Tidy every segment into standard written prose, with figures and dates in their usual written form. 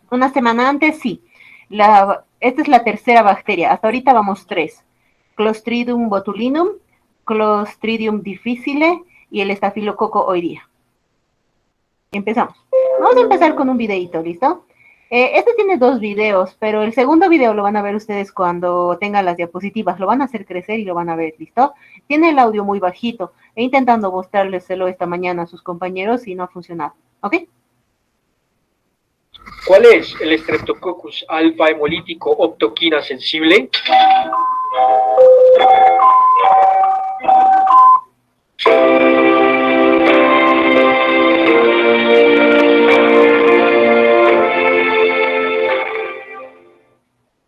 Una semana antes, sí. Esta es la tercera bacteria. Hasta ahorita vamos tres. Clostridium botulinum, Clostridium difficile y el estafilococo hoy día. Empezamos. Vamos a empezar con un videito, ¿listo? Este tiene dos videos, pero el segundo video lo van a ver ustedes cuando tengan las diapositivas. Lo van a hacer crecer y lo van a ver, ¿listo? Tiene el audio muy bajito. He intentado mostrárleselo esta mañana a sus compañeros y no ha funcionado. ¿Ok? ¿Cuál es el Streptococcus alfa hemolítico optoquina sensible?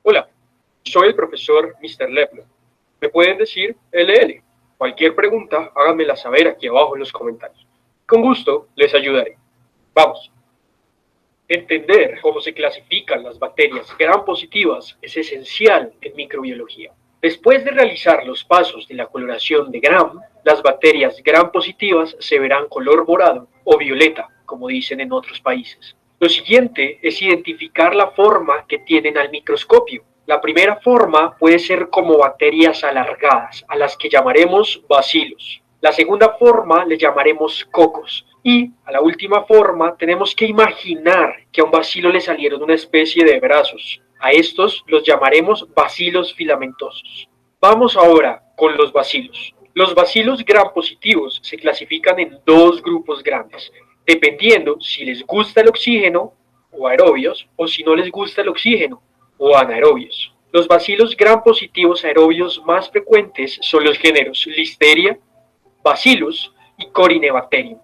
Hola, soy el profesor Mr. Leplo. Me pueden decir LL. Cualquier pregunta, háganmela saber aquí abajo en los comentarios. Con gusto les ayudaré. Vamos. Entender cómo se clasifican las bacterias gram positivas es esencial en microbiología. Después de realizar los pasos de la coloración de Gram, las bacterias gram positivas se verán color morado o violeta, como dicen en otros países. Lo siguiente es identificar la forma que tienen al microscopio. La primera forma puede ser como bacterias alargadas, a las que llamaremos bacilos. La segunda forma le llamaremos cocos. Y a la última forma tenemos que imaginar que a un bacilo le salieron una especie de brazos. A estos los llamaremos bacilos filamentosos. Vamos ahora con los bacilos. Los bacilos gram positivos se clasifican en dos grupos grandes, dependiendo si les gusta el oxígeno o aerobios o si no les gusta el oxígeno o anaerobios. Los bacilos gram positivos aerobios más frecuentes son los géneros Listeria, Bacillus y Corynebacterium.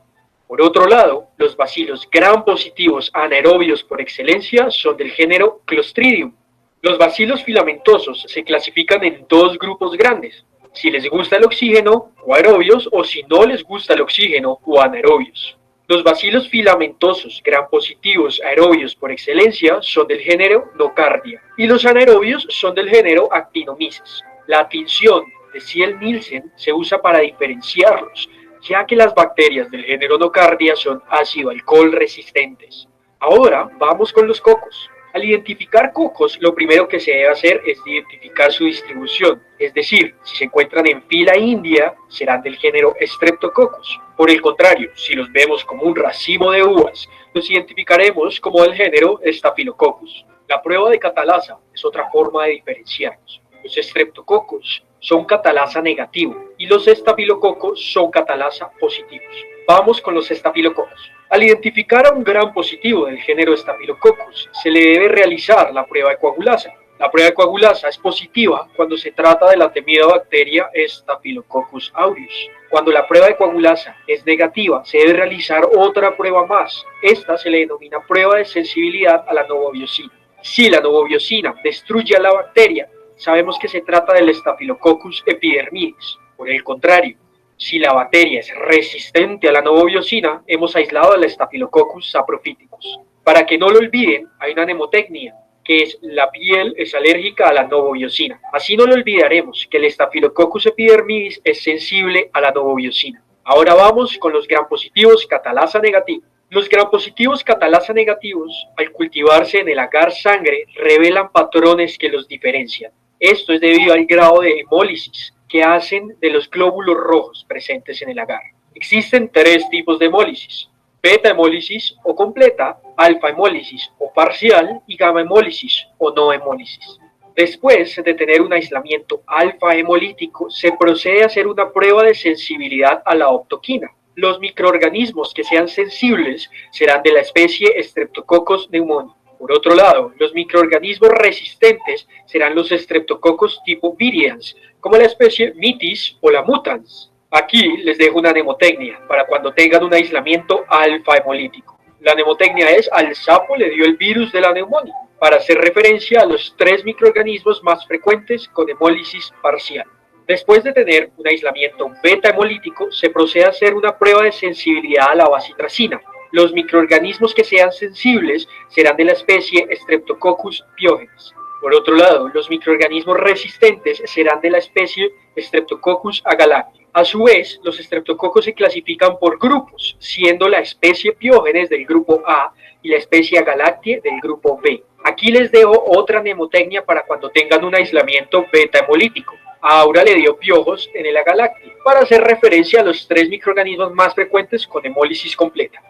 Por otro lado, los bacilos gram positivos anaerobios por excelencia son del género Clostridium. Los bacilos filamentosos se clasifican en dos grupos grandes, si les gusta el oxígeno o aerobios o si no les gusta el oxígeno o anaerobios. Los bacilos filamentosos gram positivos aerobios por excelencia son del género Nocardia y los anaerobios son del género Actinomyces. La tinción de Ziel-Nielsen se usa para diferenciarlos, ya que las bacterias del género Nocardia son ácido-alcohol resistentes. Ahora vamos con los cocos. Al identificar cocos, lo primero que se debe hacer es identificar su distribución, es decir, si se encuentran en fila india, serán del género Streptococcus. Por el contrario, si los vemos como un racimo de uvas, los identificaremos como del género Staphylococcus. La prueba de catalasa es otra forma de diferenciarlos. Los Streptococcus son catalasa negativo y los estafilococos son catalasa positivos. Vamos con los estafilococos. Al identificar a un gram positivo del género Staphylococcus, se le debe realizar la prueba de coagulasa. La prueba de coagulasa es positiva cuando se trata de la temida bacteria Staphylococcus aureus. Cuando la prueba de coagulasa es negativa, se debe realizar otra prueba más. Esta se le denomina prueba de sensibilidad a la novobiosina. Si la novobiosina destruye a la bacteria, sabemos que se trata del Staphylococcus epidermidis. Por el contrario, si la bacteria es resistente a la novobiosina, hemos aislado al Staphylococcus saprophyticus. Para que no lo olviden, hay una mnemotecnia, que es la piel es alérgica a la novobiosina. Así no lo olvidaremos, que el Staphylococcus epidermidis es sensible a la novobiosina. Ahora vamos con los gram positivos catalasa negativos. Los gram positivos catalasa negativos, al cultivarse en el agar sangre, revelan patrones que los diferencian. Esto es debido al grado de hemólisis que hacen de los glóbulos rojos presentes en el agar. Existen tres tipos de hemólisis: beta hemólisis o completa, alfa hemólisis o parcial y gamma hemólisis o no hemólisis. Después de tener un aislamiento alfa hemolítico, se procede a hacer una prueba de sensibilidad a la optoquina. Los microorganismos que sean sensibles serán de la especie Streptococcus pneumoniae. Por otro lado, los microorganismos resistentes serán los Streptococcus tipo virians, como la especie Mitis o la mutans. Aquí les dejo una mnemotecnia para cuando tengan un aislamiento alfa hemolítico. La mnemotecnia es: al sapo le dio el virus de la neumonía, para hacer referencia a los tres microorganismos más frecuentes con hemólisis parcial. Después de tener un aislamiento beta hemolítico, se procede a hacer una prueba de sensibilidad a la bacitracina. Los microorganismos que sean sensibles serán de la especie Streptococcus pyogenes. Por otro lado, los microorganismos resistentes serán de la especie Streptococcus agalactius. A su vez, los estreptococos se clasifican por grupos, siendo la especie Piógenes del grupo A y la especie Agalactiae del grupo B. Aquí les dejo otra mnemotecnia para cuando tengan un aislamiento beta hemolítico. A Aura le dio piojos en el Agalactiae, para hacer referencia a los 3 microorganismos más frecuentes con hemólisis completa.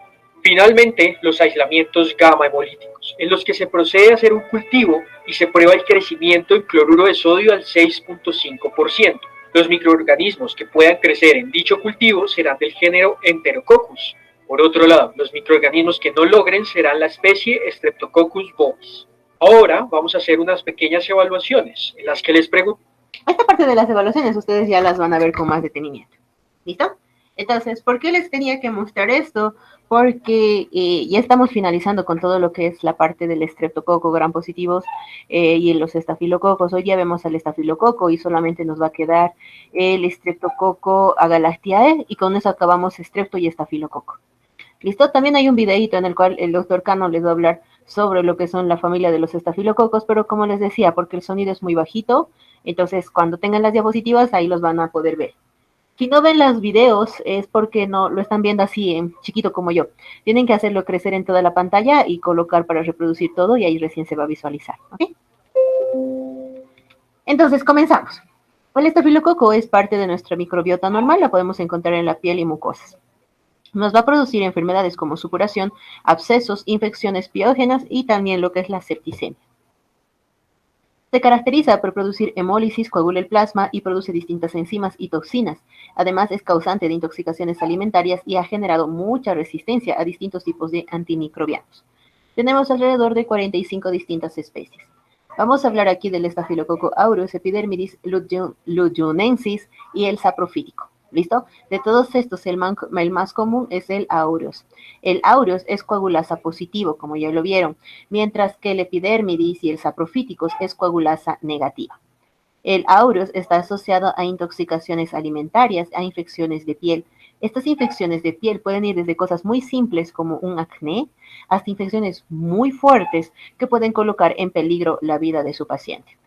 Finalmente, los aislamientos gamma hemolíticos, en los que se procede a hacer un cultivo y se prueba el crecimiento en cloruro de sodio al 6.5%. Los microorganismos que puedan crecer en dicho cultivo serán del género Enterococcus. Por otro lado, los microorganismos que no logren serán la especie Streptococcus bovis. Ahora vamos a hacer unas pequeñas evaluaciones en las que les pregunto. Esta parte de las evaluaciones ustedes ya las van a ver con más detenimiento. ¿Listo? Entonces, ¿por qué les tenía que mostrar esto? Porque ya estamos finalizando con todo lo que es la parte del estreptococo gram positivos y los estafilococos. Hoy ya vemos al estafilococo y solamente nos va a quedar el estreptococo agalactiae y con eso acabamos estrepto y estafilococo. ¿Listo? También hay un videito en el cual el doctor Cano les va a hablar sobre lo que son la familia de los estafilococos, pero como les decía, porque el sonido es muy bajito, entonces cuando tengan las diapositivas ahí los van a poder ver. Si no ven los videos es porque no lo están viendo así en chiquito como yo. Tienen que hacerlo crecer en toda la pantalla y colocar para reproducir todo y ahí recién se va a visualizar. ¿Okay? Entonces comenzamos. El estafilococo es parte de nuestra microbiota normal, la podemos encontrar en la piel y mucosas. Nos va a producir enfermedades como supuración, abscesos, infecciones piógenas y también lo que es la septicemia. Se caracteriza por producir hemólisis, coagula el plasma y produce distintas enzimas y toxinas. Además, es causante de intoxicaciones alimentarias y ha generado mucha resistencia a distintos tipos de antimicrobianos. Tenemos alrededor de 45 distintas especies. Vamos a hablar aquí del estafilococo aureus, epidermidis, ludionensis y el saprofítico. ¿Listo? De todos estos, el más común es el aureus. El aureus es coagulasa positivo, como ya lo vieron, mientras que el epidermidis y el saprofíticos es coagulasa negativa. El aureus está asociado a intoxicaciones alimentarias, a infecciones de piel. Estas infecciones de piel pueden ir desde cosas muy simples como un acné hasta infecciones muy fuertes que pueden colocar en peligro la vida de su paciente.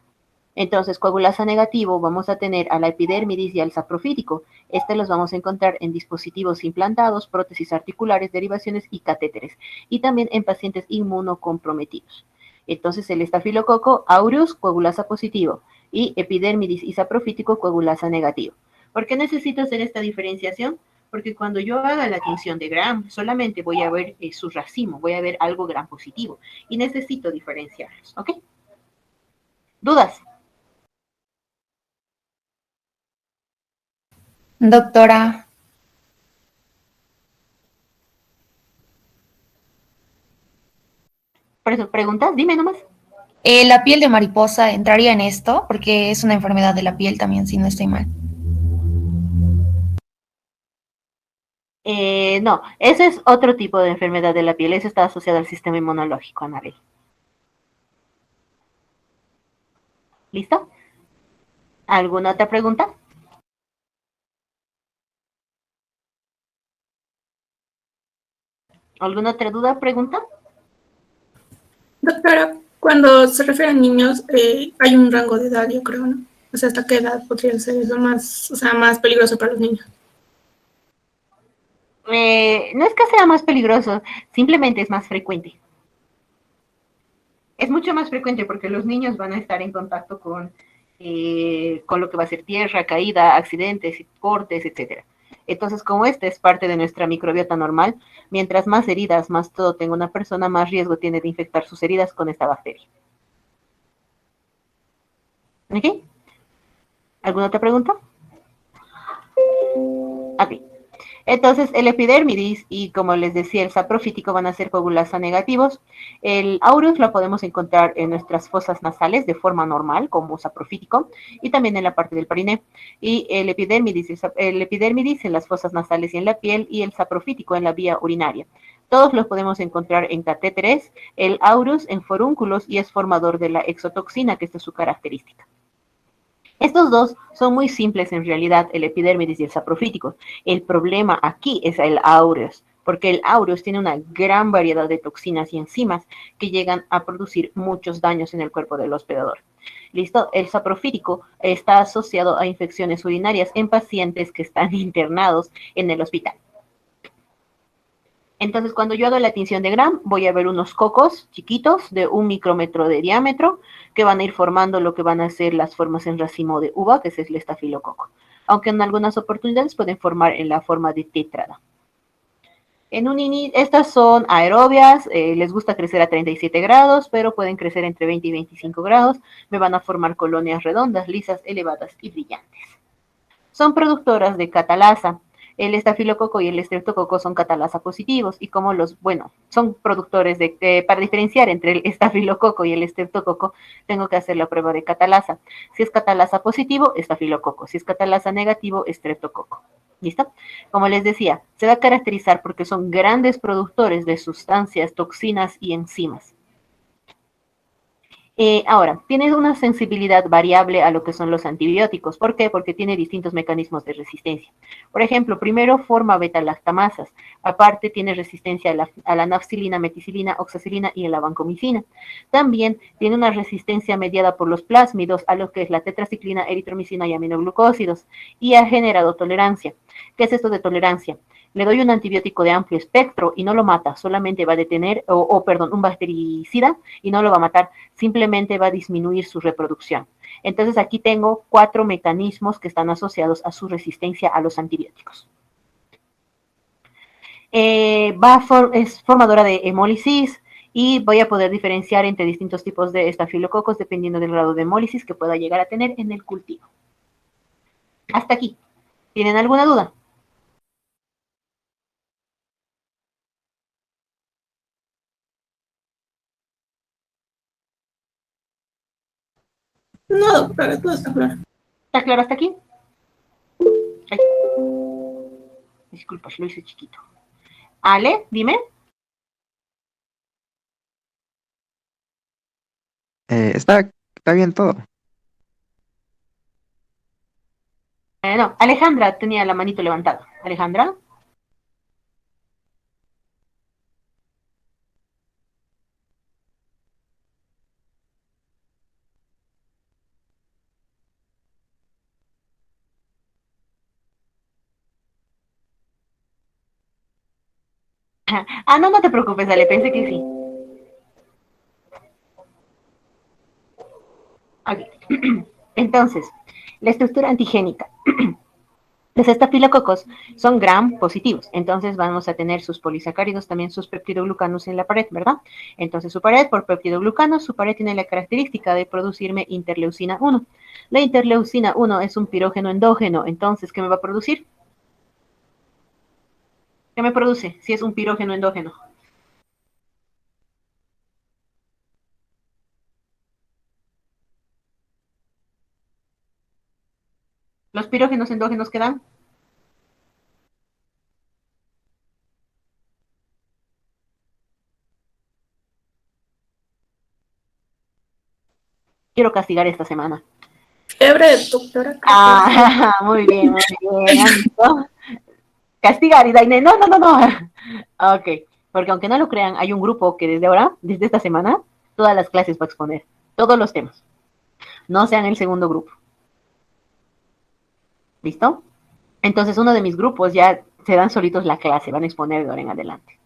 Entonces, coagulasa negativo, vamos a tener a la epidermidis y al saprofítico. Los vamos a encontrar en dispositivos implantados, prótesis articulares, derivaciones y catéteres, y también en pacientes inmunocomprometidos. Entonces, el estafilococo aureus, coagulasa positivo, y epidermidis y saprofítico, coagulasa negativo. ¿Por qué necesito hacer esta diferenciación? Porque cuando yo haga la tinción de gram, solamente voy a ver su racimo, voy a ver algo gram positivo, y necesito diferenciarlos, ¿ok? ¿Dudas? Doctora, Por eso, preguntas, dime nomás. ¿la piel de mariposa entraría en esto? Porque es una enfermedad de la piel también, si no estoy mal. No, ese es otro tipo de enfermedad de la piel, eso está asociado al sistema inmunológico, Anabel. ¿Listo? ¿Alguna otra pregunta? ¿Alguna otra duda, pregunta? Doctora, cuando se refiere a niños, hay un rango de edad, yo creo, ¿no? O sea, ¿hasta qué edad podría ser eso más, o sea, más peligroso para los niños? No es que sea más peligroso, simplemente es más frecuente. Es mucho más frecuente porque los niños van a estar en contacto con lo que va a ser tierra, caída, accidentes, cortes, etcétera. Entonces, como esta es parte de nuestra microbiota normal, mientras más heridas, más todo tenga una persona, más riesgo tiene de infectar sus heridas con esta bacteria. ¿Ok? ¿Alguna otra pregunta? Ok. Entonces, el epidermidis y, como les decía, el saprofítico van a ser coagulasa negativos. El aureus lo podemos encontrar en nuestras fosas nasales de forma normal, como saprofítico, y también en la parte del perineo. Y el epidermidis en las fosas nasales y en la piel, y el saprofítico en la vía urinaria. Todos los podemos encontrar en catéteres, el aureus en forúnculos y es formador de la exotoxina, que esta es su característica. Estos dos son muy simples en realidad, el epidermidis y el saprofítico. El problema aquí es el aureus, porque el aureus tiene una gran variedad de toxinas y enzimas que llegan a producir muchos daños en el cuerpo del hospedador. ¿Listo? El saprofítico está asociado a infecciones urinarias en pacientes que están internados en el hospital. Entonces, cuando yo hago la tinción de Gram, voy a ver unos cocos chiquitos de 1 micrómetro de diámetro que van a ir formando lo que van a ser las formas en racimo de uva, que es el estafilococo. Aunque en algunas oportunidades pueden formar en la forma de tétrada. Estas son aerobias, les gusta crecer a 37 grados, pero pueden crecer entre 20 y 25 grados. Me van a formar colonias redondas, lisas, elevadas y brillantes. Son productoras de catalasa. El estafilococo y el estreptococo son catalasa positivos y son productores para diferenciar entre el estafilococo y el estreptococo, tengo que hacer la prueba de catalasa. Si es catalasa positivo, estafilococo. Si es catalasa negativo, estreptococo. ¿Listo? Como les decía, se va a caracterizar porque son grandes productores de sustancias, toxinas y enzimas. Ahora, tiene una sensibilidad variable a lo que son los antibióticos. ¿Por qué? Porque tiene distintos mecanismos de resistencia. Por ejemplo, primero forma beta-lactamasas. Aparte, tiene resistencia a la nafcilina, meticilina, oxacilina y a la vancomicina. También tiene una resistencia mediada por los plásmidos a lo que es la tetraciclina, eritromicina y aminoglucósidos. Y ha generado tolerancia. ¿Qué es esto de tolerancia? Le doy un antibiótico de amplio espectro y no lo mata, solamente va a detener, un bactericida y no lo va a matar, simplemente va a disminuir su reproducción. Entonces aquí tengo 4 mecanismos que están asociados a su resistencia a los antibióticos. Es formadora de hemólisis y voy a poder diferenciar entre distintos tipos de estafilococos dependiendo del grado de hemólisis que pueda llegar a tener en el cultivo. Hasta aquí. ¿Tienen alguna duda? No, doctora, todo está claro. ¿Está claro hasta aquí? Ay. Disculpas, lo hice chiquito. Ale, dime. Está bien todo. No, Alejandra tenía la manito levantada. Alejandra. No, no te preocupes, Ale, pensé que sí. Okay. Entonces, la estructura antigénica. Los estafilococos son gram positivos, entonces vamos a tener sus polisacáridos, también sus peptidoglucanos en la pared, ¿verdad? Entonces su pared, por peptidoglucanos, su pared tiene la característica de producirme interleucina 1. La interleucina 1 es un pirógeno endógeno, entonces, ¿qué me va a producir? ¿Qué me produce si es un pirógeno endógeno? ¿Los pirógenos endógenos qué dan? Quiero castigar esta semana. Fiebre, doctora. Muy bien, muy bien. ¿No? Castigar y Daine, no. Ok, porque aunque no lo crean, hay un grupo que desde ahora, desde esta semana, todas las clases va a exponer, todos los temas. No sean el segundo grupo. ¿Listo? Entonces uno de mis grupos ya se dan solitos la clase, van a exponer de ahora en adelante.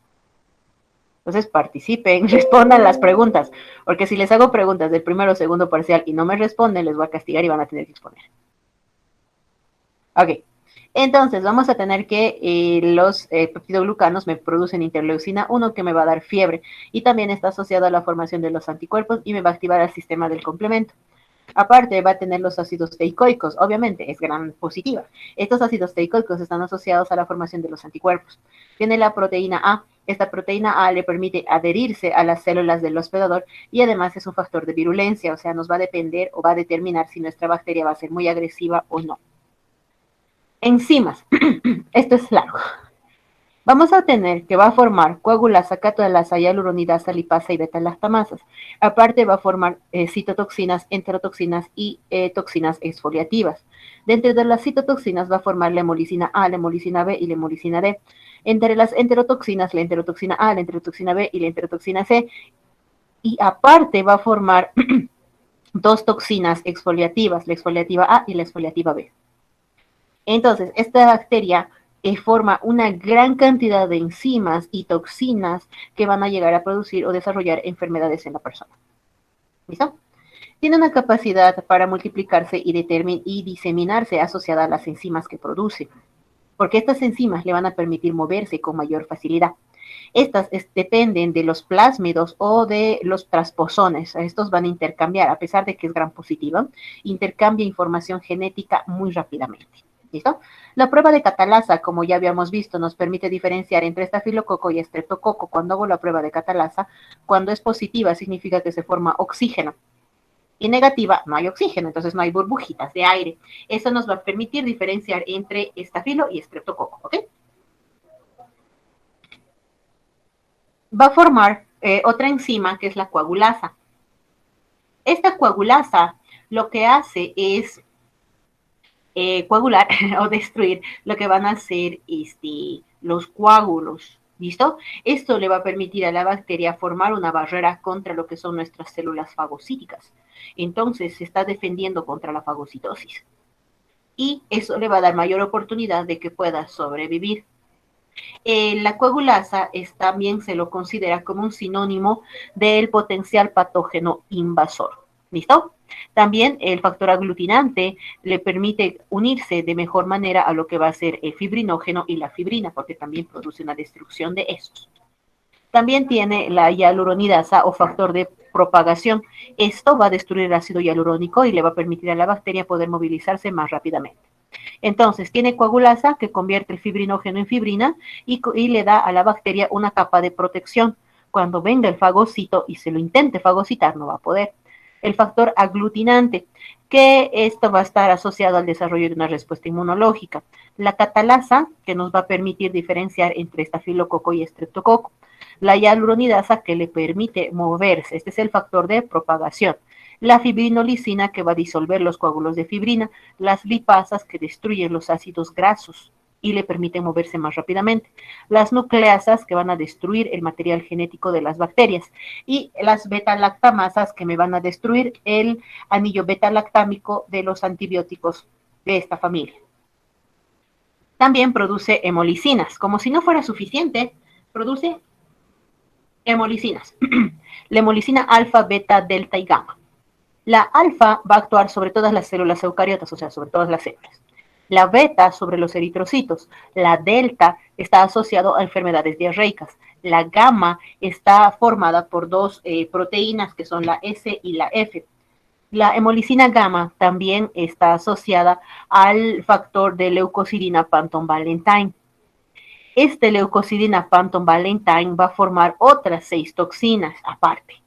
Entonces participen, respondan las preguntas, porque si les hago preguntas del primero o segundo parcial y no me responden, les voy a castigar y van a tener que exponer. Ok, entonces vamos a tener que los peptidoglucanos me producen interleucina 1 que me va a dar fiebre y también está asociado a la formación de los anticuerpos y me va a activar el sistema del complemento. Aparte va a tener los ácidos teicoicos, obviamente es gran positiva. Estos ácidos teicoicos están asociados a la formación de los anticuerpos. Tiene la proteína A. Esta proteína A le permite adherirse a las células del hospedador y además es un factor de virulencia, o sea, nos va a depender o va a determinar si nuestra bacteria va a ser muy agresiva o no. Enzimas. Esto es largo. Vamos a tener que va a formar coagulasa, catalasa, hialuronidasa, lipasa y beta-lactamasas. Aparte va a formar citotoxinas, enterotoxinas y toxinas exfoliativas. Dentro de las citotoxinas va a formar la hemolicina A, la hemolicina B y la hemolicina D. Entre las enterotoxinas, la enterotoxina A, la enterotoxina B y la enterotoxina C. Y aparte va a formar dos toxinas exfoliativas, la exfoliativa A y la exfoliativa B. Entonces, esta bacteria forma una gran cantidad de enzimas y toxinas que van a llegar a producir o desarrollar enfermedades en la persona. ¿Listo? Tiene una capacidad para multiplicarse y diseminarse asociada a las enzimas que produce, porque estas enzimas le van a permitir moverse con mayor facilidad. Estas dependen de los plásmidos o de los transposones. Estos van a intercambiar, a pesar de que es gram positiva, intercambia información genética muy rápidamente. ¿Listo? La prueba de catalasa, como ya habíamos visto, nos permite diferenciar entre estafilococo y estreptococo. Cuando hago la prueba de catalasa, cuando es positiva significa que se forma oxígeno. Y negativa, no hay oxígeno, entonces no hay burbujitas de aire. Eso nos va a permitir diferenciar entre estafilo y estreptococo, ¿ok? Va a formar otra enzima que es la coagulasa. Esta coagulasa lo que hace es coagular o destruir lo que van a ser los coágulos. ¿Listo? Esto le va a permitir a la bacteria formar una barrera contra lo que son nuestras células fagocíticas. Entonces se está defendiendo contra la fagocitosis. Y eso le va a dar mayor oportunidad de que pueda sobrevivir. La coagulasa también se lo considera como un sinónimo del potencial patógeno invasor. ¿Listo? También el factor aglutinante le permite unirse de mejor manera a lo que va a ser el fibrinógeno y la fibrina, porque también produce una destrucción de esos. También tiene la hialuronidasa o factor de propagación. Esto va a destruir el ácido hialurónico y le va a permitir a la bacteria poder movilizarse más rápidamente. Entonces, tiene coagulasa que convierte el fibrinógeno en fibrina y le da a la bacteria una capa de protección. Cuando venga el fagocito y se lo intente fagocitar, no va a poder. El factor aglutinante, que esto va a estar asociado al desarrollo de una respuesta inmunológica. La catalasa, que nos va a permitir diferenciar entre estafilococo y estreptococo. La hialuronidasa, que le permite moverse. Este es el factor de propagación. La fibrinolicina, que va a disolver los coágulos de fibrina. Las lipasas, que destruyen los ácidos grasos y le permiten moverse más rápidamente. Las nucleasas, que van a destruir el material genético de las bacterias. Y las beta-lactamasas, que me van a destruir el anillo beta-lactámico de los antibióticos de esta familia. También produce hemolicinas. Como si no fuera suficiente, produce hemolicinas. La hemolicina alfa, beta, delta y gamma. La alfa va a actuar sobre todas las células eucariotas, o sea, sobre todas las células. La beta sobre los eritrocitos. La delta está asociado a enfermedades diarreicas. La gamma está formada por dos proteínas que son la S y la F. La hemolicina gamma también está asociada al factor de leucocidina Panton-Valentine. Este leucocidina Panton-Valentine va a formar otras 6 toxinas aparte.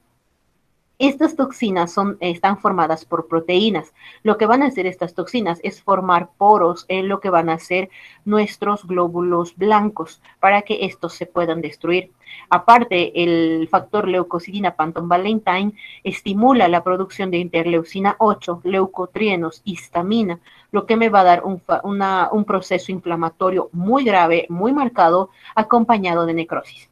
Estas toxinas están formadas por proteínas. Lo que van a hacer estas toxinas es formar poros en lo que van a ser nuestros glóbulos blancos para que estos se puedan destruir. Aparte, el factor leucocidina Panton-Valentine estimula la producción de interleucina 8, leucotrienos, histamina, lo que me va a dar un proceso inflamatorio muy grave, muy marcado, acompañado de necrosis.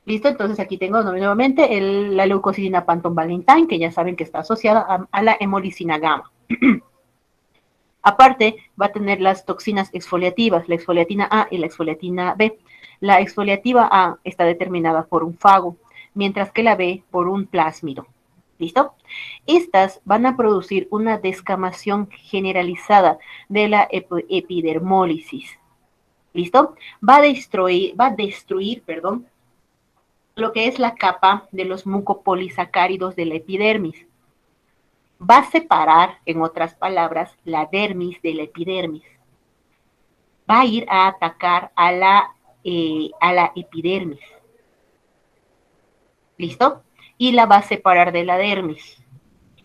¿Listo? Entonces aquí tengo nuevamente la leucocidina Panton-Valentine, que ya saben que está asociada a la hemolicina gamma. Aparte, va a tener las toxinas exfoliativas, la exfoliatina A y la exfoliatina B. La exfoliativa A está determinada por un fago, mientras que la B por un plásmido. ¿Listo? Estas van a producir una descamación generalizada de la epidermólisis. ¿Listo? Va a destruir, lo que es la capa de los mucopolisacáridos de la epidermis. Va a separar, en otras palabras, la dermis de la epidermis. Va a ir a atacar a la epidermis. ¿Listo? Y la va a separar de la dermis.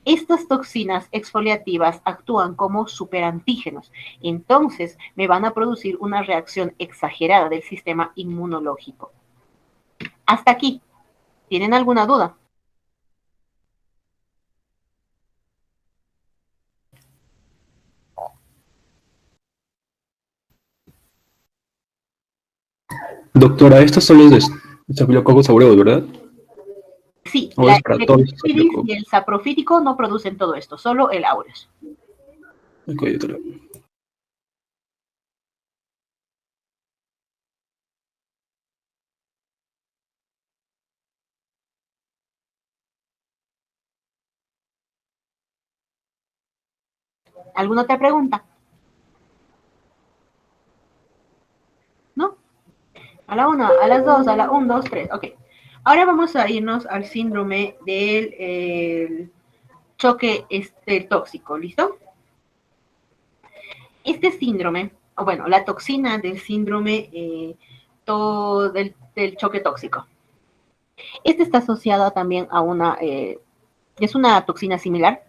Estas toxinas exfoliativas actúan como superantígenos, entonces me van a producir una reacción exagerada del sistema inmunológico. Hasta aquí. ¿Tienen alguna duda? Doctora, estos son los de Staphylococcus aureus, ¿verdad? Sí, ¿O es para el todo el epididis estafilococo? y el saprofítico no producen todo esto, solo el aureus. Ok, otra. ¿Alguna otra pregunta? ¿No? A la 1, a las 2, a la 1, 2, 3. Ok. Ahora vamos a irnos al síndrome del choque tóxico. ¿Listo? Este síndrome, o bueno, la toxina del síndrome del choque tóxico. Este está asociado también a es una toxina similar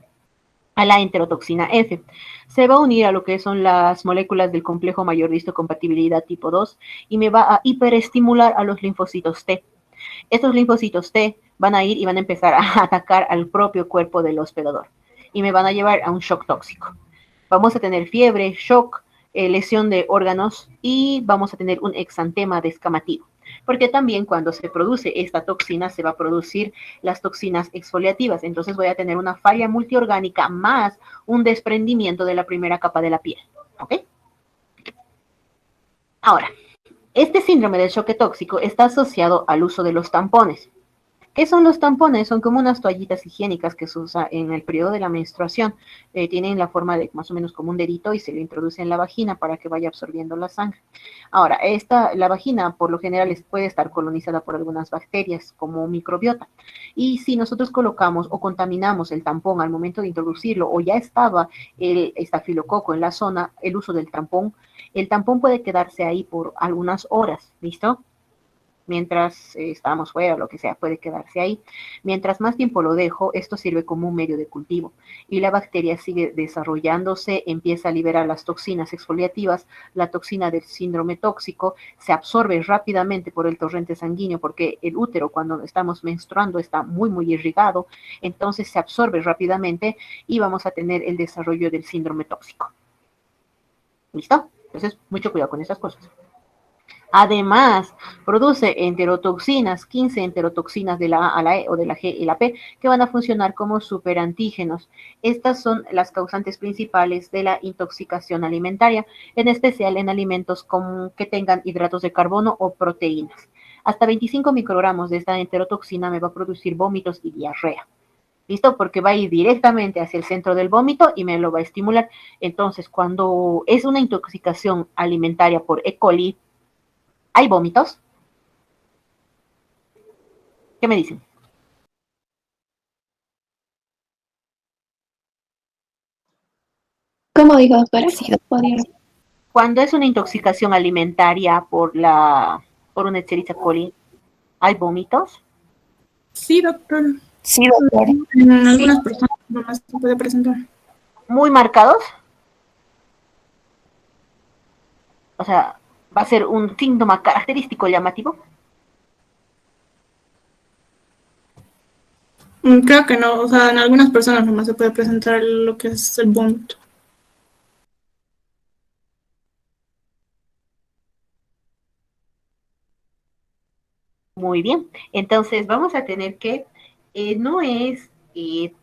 a la enterotoxina F. Se va a unir a lo que son las moléculas del complejo mayor de histocompatibilidad tipo 2 y me va a hiperestimular a los linfocitos T. Estos linfocitos T van a ir y van a empezar a atacar al propio cuerpo del hospedador y me van a llevar a un shock tóxico. Vamos a tener fiebre, shock, lesión de órganos y vamos a tener un exantema descamativo. Porque también cuando se produce esta toxina se va a producir las toxinas exfoliativas. Entonces voy a tener una falla multiorgánica más un desprendimiento de la primera capa de la piel. ¿Ok? Ahora, este síndrome del choque tóxico está asociado al uso de los tampones. ¿Qué son los tampones? Son como unas toallitas higiénicas que se usa en el periodo de la menstruación. Tienen la forma de más o menos como un dedito y se lo introduce en la vagina para que vaya absorbiendo la sangre. Ahora, la vagina por lo general puede estar colonizada por algunas bacterias como microbiota. Y si nosotros colocamos o contaminamos el tampón al momento de introducirlo o ya estaba el estafilococo en la zona, el uso del tampón, el tampón puede quedarse ahí por algunas horas, ¿listo? Mientras estamos fuera o lo que sea, puede quedarse ahí. Mientras más tiempo lo dejo, esto sirve como un medio de cultivo y la bacteria sigue desarrollándose, empieza a liberar las toxinas exfoliativas, la toxina del síndrome tóxico se absorbe rápidamente por el torrente sanguíneo porque el útero cuando estamos menstruando está muy irrigado, entonces se absorbe rápidamente y vamos a tener el desarrollo del síndrome tóxico. ¿Listo? Entonces, mucho cuidado con esas cosas. Además, produce enterotoxinas, 15 enterotoxinas de la A a la E o de la G y la P, que van a funcionar como superantígenos. Estas son las causantes principales de la intoxicación alimentaria, en especial en alimentos que tengan hidratos de carbono o proteínas. Hasta 25 microgramos de esta enterotoxina me va a producir vómitos y diarrea. ¿Listo? Porque va a ir directamente hacia el centro del vómito y me lo va a estimular. Entonces, cuando es una intoxicación alimentaria por E. coli, ¿hay vómitos? ¿Qué me dicen? ¿Cómo dijo, doctora? Sí, doctora. Cuando es una intoxicación alimentaria por una Escherichia coli, ¿hay vómitos? Sí, doctor. Sí, doctora. En algunas personas nomás se puede presentar. ¿Muy marcados? O sea, ¿va a ser un síntoma característico llamativo? Creo que no, o sea, en algunas personas nomás se puede presentar lo que es el vómito. Muy bien. Entonces, vamos a tener que no es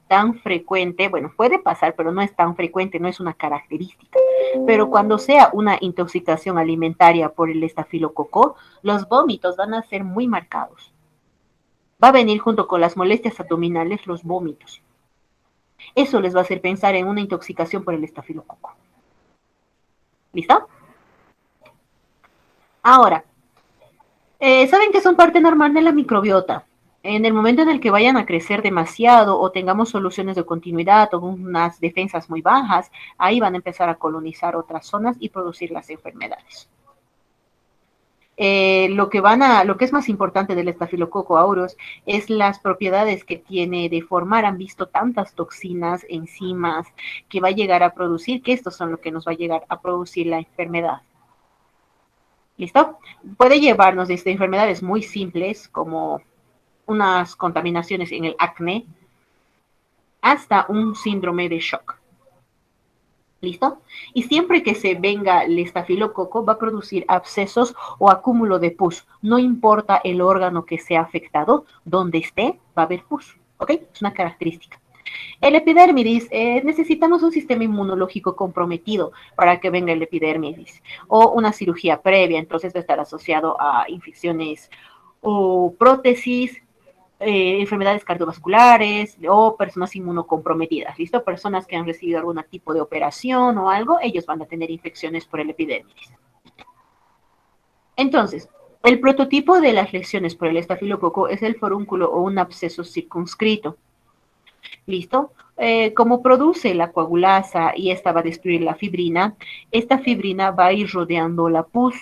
tan frecuente, bueno, puede pasar, pero no es tan frecuente, no es una característica. Pero cuando sea una intoxicación alimentaria por el estafilococo, los vómitos van a ser muy marcados. Va a venir junto con las molestias abdominales los vómitos. Eso les va a hacer pensar en una intoxicación por el estafilococo. ¿Listo? Ahora, saben que son parte normal de la microbiota. En el momento en el que vayan a crecer demasiado o tengamos soluciones de continuidad o unas defensas muy bajas, ahí van a empezar a colonizar otras zonas y producir las enfermedades. Lo que es más importante del estafilococo aureus es las propiedades que tiene de formar. Han visto tantas toxinas, enzimas que va a llegar a producir, que estos son lo que nos va a llegar a producir la enfermedad. ¿Listo? Puede llevarnos desde enfermedades muy simples como unas contaminaciones en el acné hasta un síndrome de shock. ¿Listo? Y siempre que se venga el estafilococo va a producir abscesos o acúmulo de pus. No importa el órgano que sea afectado, donde esté, va a haber pus. ¿Ok? Es una característica. El epidérmidis, necesitamos un sistema inmunológico comprometido para que venga el epidérmidis o una cirugía previa, entonces va a estar asociado a infecciones o prótesis, enfermedades cardiovasculares o personas inmunocomprometidas, ¿listo? Personas que han recibido algún tipo de operación o algo, ellos van a tener infecciones por el epidérmidis. Entonces, el prototipo de las lesiones por el estafilococo es el forúnculo o un absceso circunscrito. ¿Listo? Como produce la coagulasa y esta va a destruir la fibrina, esta fibrina va a ir rodeando la pus,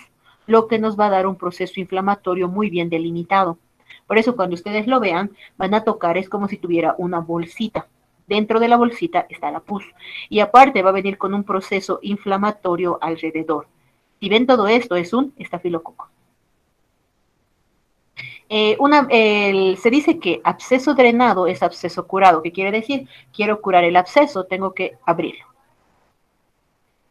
lo que nos va a dar un proceso inflamatorio muy bien delimitado. Por eso cuando ustedes lo vean, van a tocar, es como si tuviera una bolsita. Dentro de la bolsita está la pus. Y aparte va a venir con un proceso inflamatorio alrededor. Si ven todo esto, es un estafilococo. Se dice que absceso drenado es absceso curado. ¿Qué quiere decir? Quiero curar el absceso, tengo que abrirlo.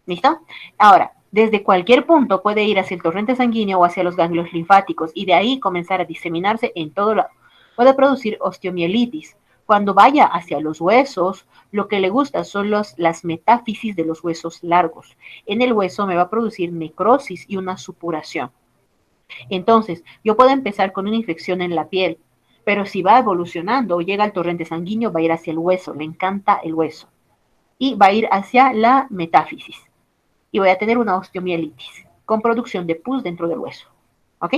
¿Listo? Ahora, desde cualquier punto puede ir hacia el torrente sanguíneo o hacia los ganglios linfáticos y de ahí comenzar a diseminarse en todo lado. Puede producir osteomielitis. Cuando vaya hacia los huesos, lo que le gusta son las metáfisis de los huesos largos. En el hueso me va a producir necrosis y una supuración. Entonces, yo puedo empezar con una infección en la piel, pero si va evolucionando o llega al torrente sanguíneo, va a ir hacia el hueso, le encanta el hueso, y va a ir hacia la metáfisis. Y voy a tener una osteomielitis con producción de pus dentro del hueso. ¿Ok?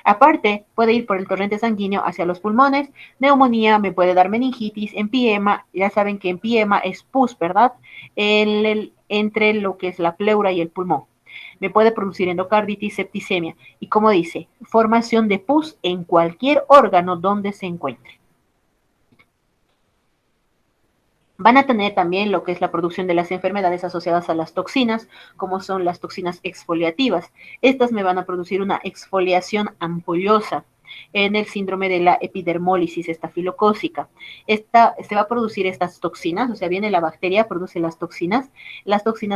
Aparte, puede ir por el torrente sanguíneo hacia los pulmones, neumonía, me puede dar meningitis, empiema, ya saben que empiema es pus, ¿verdad? Entre lo que es la pleura y el pulmón. Me puede producir endocarditis, septicemia y, como dice, formación de pus en cualquier órgano donde se encuentre. Van a tener también lo que es la producción de las enfermedades asociadas a las toxinas, como son las toxinas exfoliativas. Estas me van a producir una exfoliación ampollosa en el síndrome de la epidermólisis estafilocócica. Se va a producir estas toxinas, o sea, viene la bacteria, produce las toxinas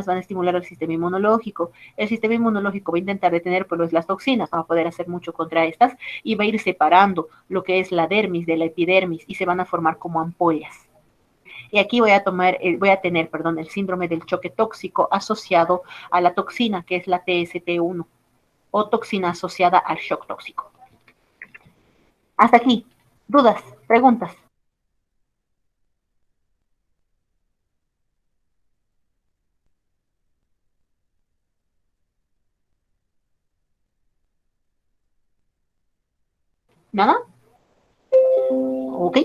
van a estimular el sistema inmunológico. El sistema inmunológico va a intentar detener pues, las toxinas, no va a poder hacer mucho contra estas y va a ir separando lo que es la dermis de la epidermis y se van a formar como ampollas. Y aquí voy a tener el síndrome del choque tóxico asociado a la toxina, que es la TST1, o toxina asociada al shock tóxico. Hasta aquí. ¿Dudas? ¿Preguntas? ¿Nada? Ok.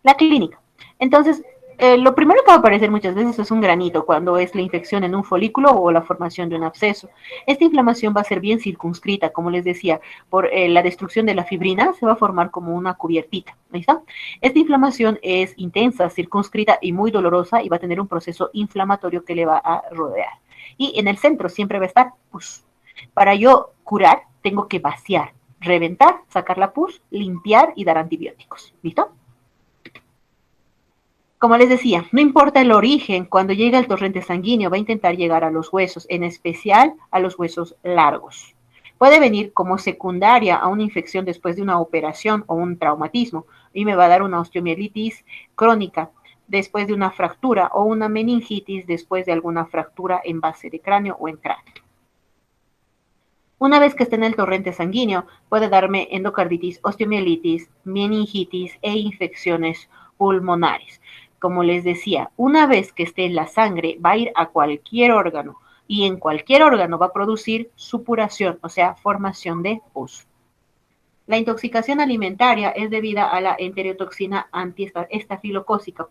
La clínica. Entonces, lo primero que va a aparecer muchas veces es un granito cuando es la infección en un folículo o la formación de un absceso. Esta inflamación va a ser bien circunscrita, como les decía, por la destrucción de la fibrina se va a formar como una cubiertita. ¿Listo? Esta inflamación es intensa, circunscrita y muy dolorosa y va a tener un proceso inflamatorio que le va a rodear. Y en el centro siempre va a estar pus. Para yo curar, tengo que vaciar, reventar, sacar la pus, limpiar y dar antibióticos. ¿Listo? Como les decía, no importa el origen, cuando llega el torrente sanguíneo va a intentar llegar a los huesos, en especial a los huesos largos. Puede venir como secundaria a una infección después de una operación o un traumatismo y me va a dar una osteomielitis crónica después de una fractura o una meningitis después de alguna fractura en base de cráneo o en cráneo. Una vez que esté en el torrente sanguíneo, puede darme endocarditis, osteomielitis, meningitis e infecciones pulmonares. Como les decía, una vez que esté en la sangre, va a ir a cualquier órgano y en cualquier órgano va a producir supuración, o sea, formación de pus. La intoxicación alimentaria es debida a la enterotoxina antiestafilocócica,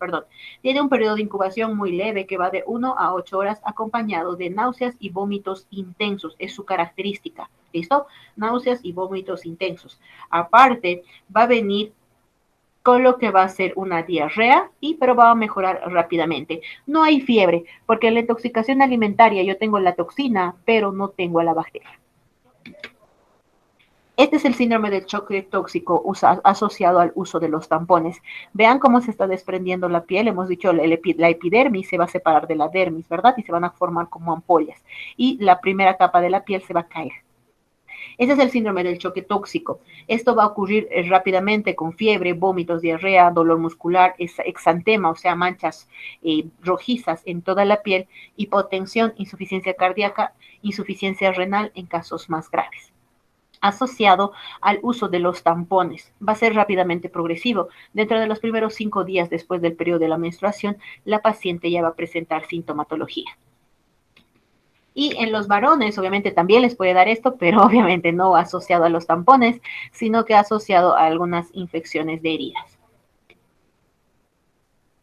Tiene un periodo de incubación muy leve que va de 1 a 8 horas acompañado de náuseas y vómitos intensos. Es su característica, ¿listo? Náuseas y vómitos intensos. Aparte, va a venir con lo que va a ser una diarrea, pero va a mejorar rápidamente. No hay fiebre, porque en la intoxicación alimentaria yo tengo la toxina, pero no tengo a la bacteria. Este es el síndrome del choque tóxico asociado al uso de los tampones. Vean cómo se está desprendiendo la piel. Hemos dicho la epidermis se va a separar de la dermis, ¿verdad? Y se van a formar como ampollas. Y la primera capa de la piel se va a caer. Ese es el síndrome del choque tóxico. Esto va a ocurrir rápidamente con fiebre, vómitos, diarrea, dolor muscular, exantema, o sea, manchas rojizas en toda la piel, hipotensión, insuficiencia cardíaca, insuficiencia renal en casos más graves. Asociado al uso de los tampones. Va a ser rápidamente progresivo. Dentro de los primeros 5 días después del periodo de la menstruación, la paciente ya va a presentar sintomatología. Y en los varones, obviamente, también les puede dar esto, pero obviamente no asociado a los tampones, sino que asociado a algunas infecciones de heridas.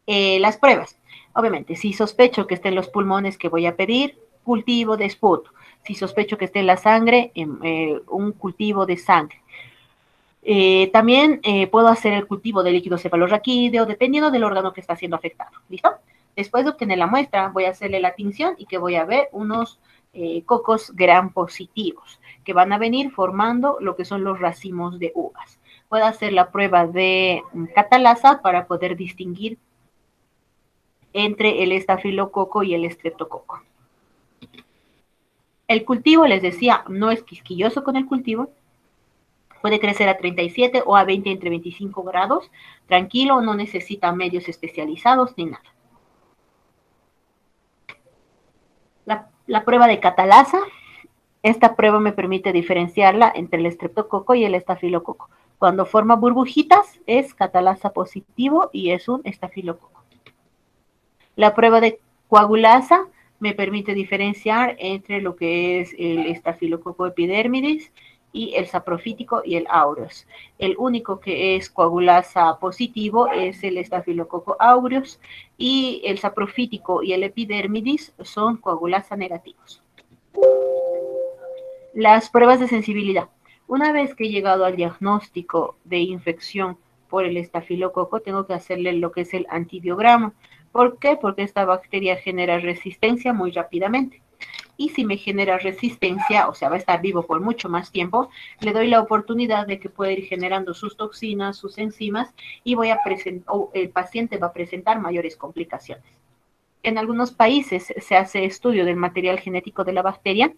Las pruebas. Obviamente, si sospecho que esté en los pulmones, que voy a pedir cultivo de esputo. Si sospecho que esté en la sangre, un cultivo de sangre. También puedo hacer el cultivo de líquido cefalorraquídeo, dependiendo del órgano que está siendo afectado. ¿Listo? Después de obtener la muestra, voy a hacerle la tinción y que voy a ver unos cocos gram positivos que van a venir formando lo que son los racimos de uvas. Puedo hacer la prueba de catalasa para poder distinguir entre el estafilococo y el estreptococo. El cultivo, les decía, no es quisquilloso con el cultivo. Puede crecer a 37 o a 20 entre 25 grados. Tranquilo, no necesita medios especializados ni nada. La prueba de catalasa. Esta prueba me permite diferenciarla entre el estreptococo y el estafilococo. Cuando forma burbujitas es catalasa positivo y es un estafilococo. La prueba de coagulasa me permite diferenciar entre lo que es el estafilococo epidermidis y el saprofítico y el aureus. El único que es coagulasa positivo es el estafilococo aureus y el saprofítico y el epidermidis son coagulasa negativos. Las pruebas de sensibilidad. Una vez que he llegado al diagnóstico de infección por el estafilococo, tengo que hacerle lo que es el antibiograma. ¿Por qué? Porque esta bacteria genera resistencia muy rápidamente. Y si me genera resistencia, o sea, va a estar vivo por mucho más tiempo, le doy la oportunidad de que pueda ir generando sus toxinas, sus enzimas, y el paciente va a presentar mayores complicaciones. En algunos países se hace estudio del material genético de la bacteria,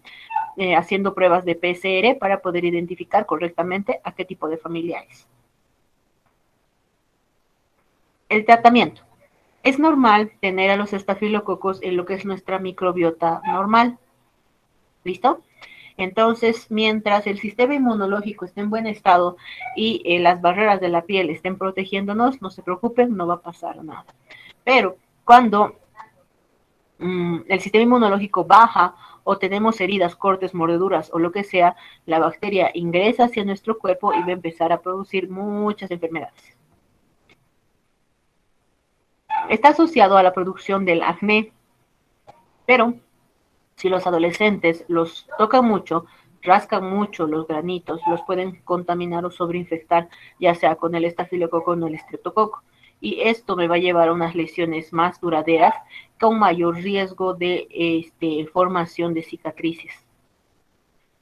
haciendo pruebas de PCR para poder identificar correctamente a qué tipo de familia es. El tratamiento. Es normal tener a los estafilococos en lo que es nuestra microbiota normal. ¿Listo? Entonces, mientras el sistema inmunológico esté en buen estado y las barreras de la piel estén protegiéndonos, no se preocupen, no va a pasar nada. Pero cuando el sistema inmunológico baja o tenemos heridas, cortes, mordeduras o lo que sea, la bacteria ingresa hacia nuestro cuerpo y va a empezar a producir muchas enfermedades. Está asociado a la producción del acné, pero si los adolescentes los tocan mucho, rascan mucho los granitos, los pueden contaminar o sobreinfectar, ya sea con el estafilococo o el estreptococo. Y esto me va a llevar a unas lesiones más duraderas con mayor riesgo de formación de cicatrices.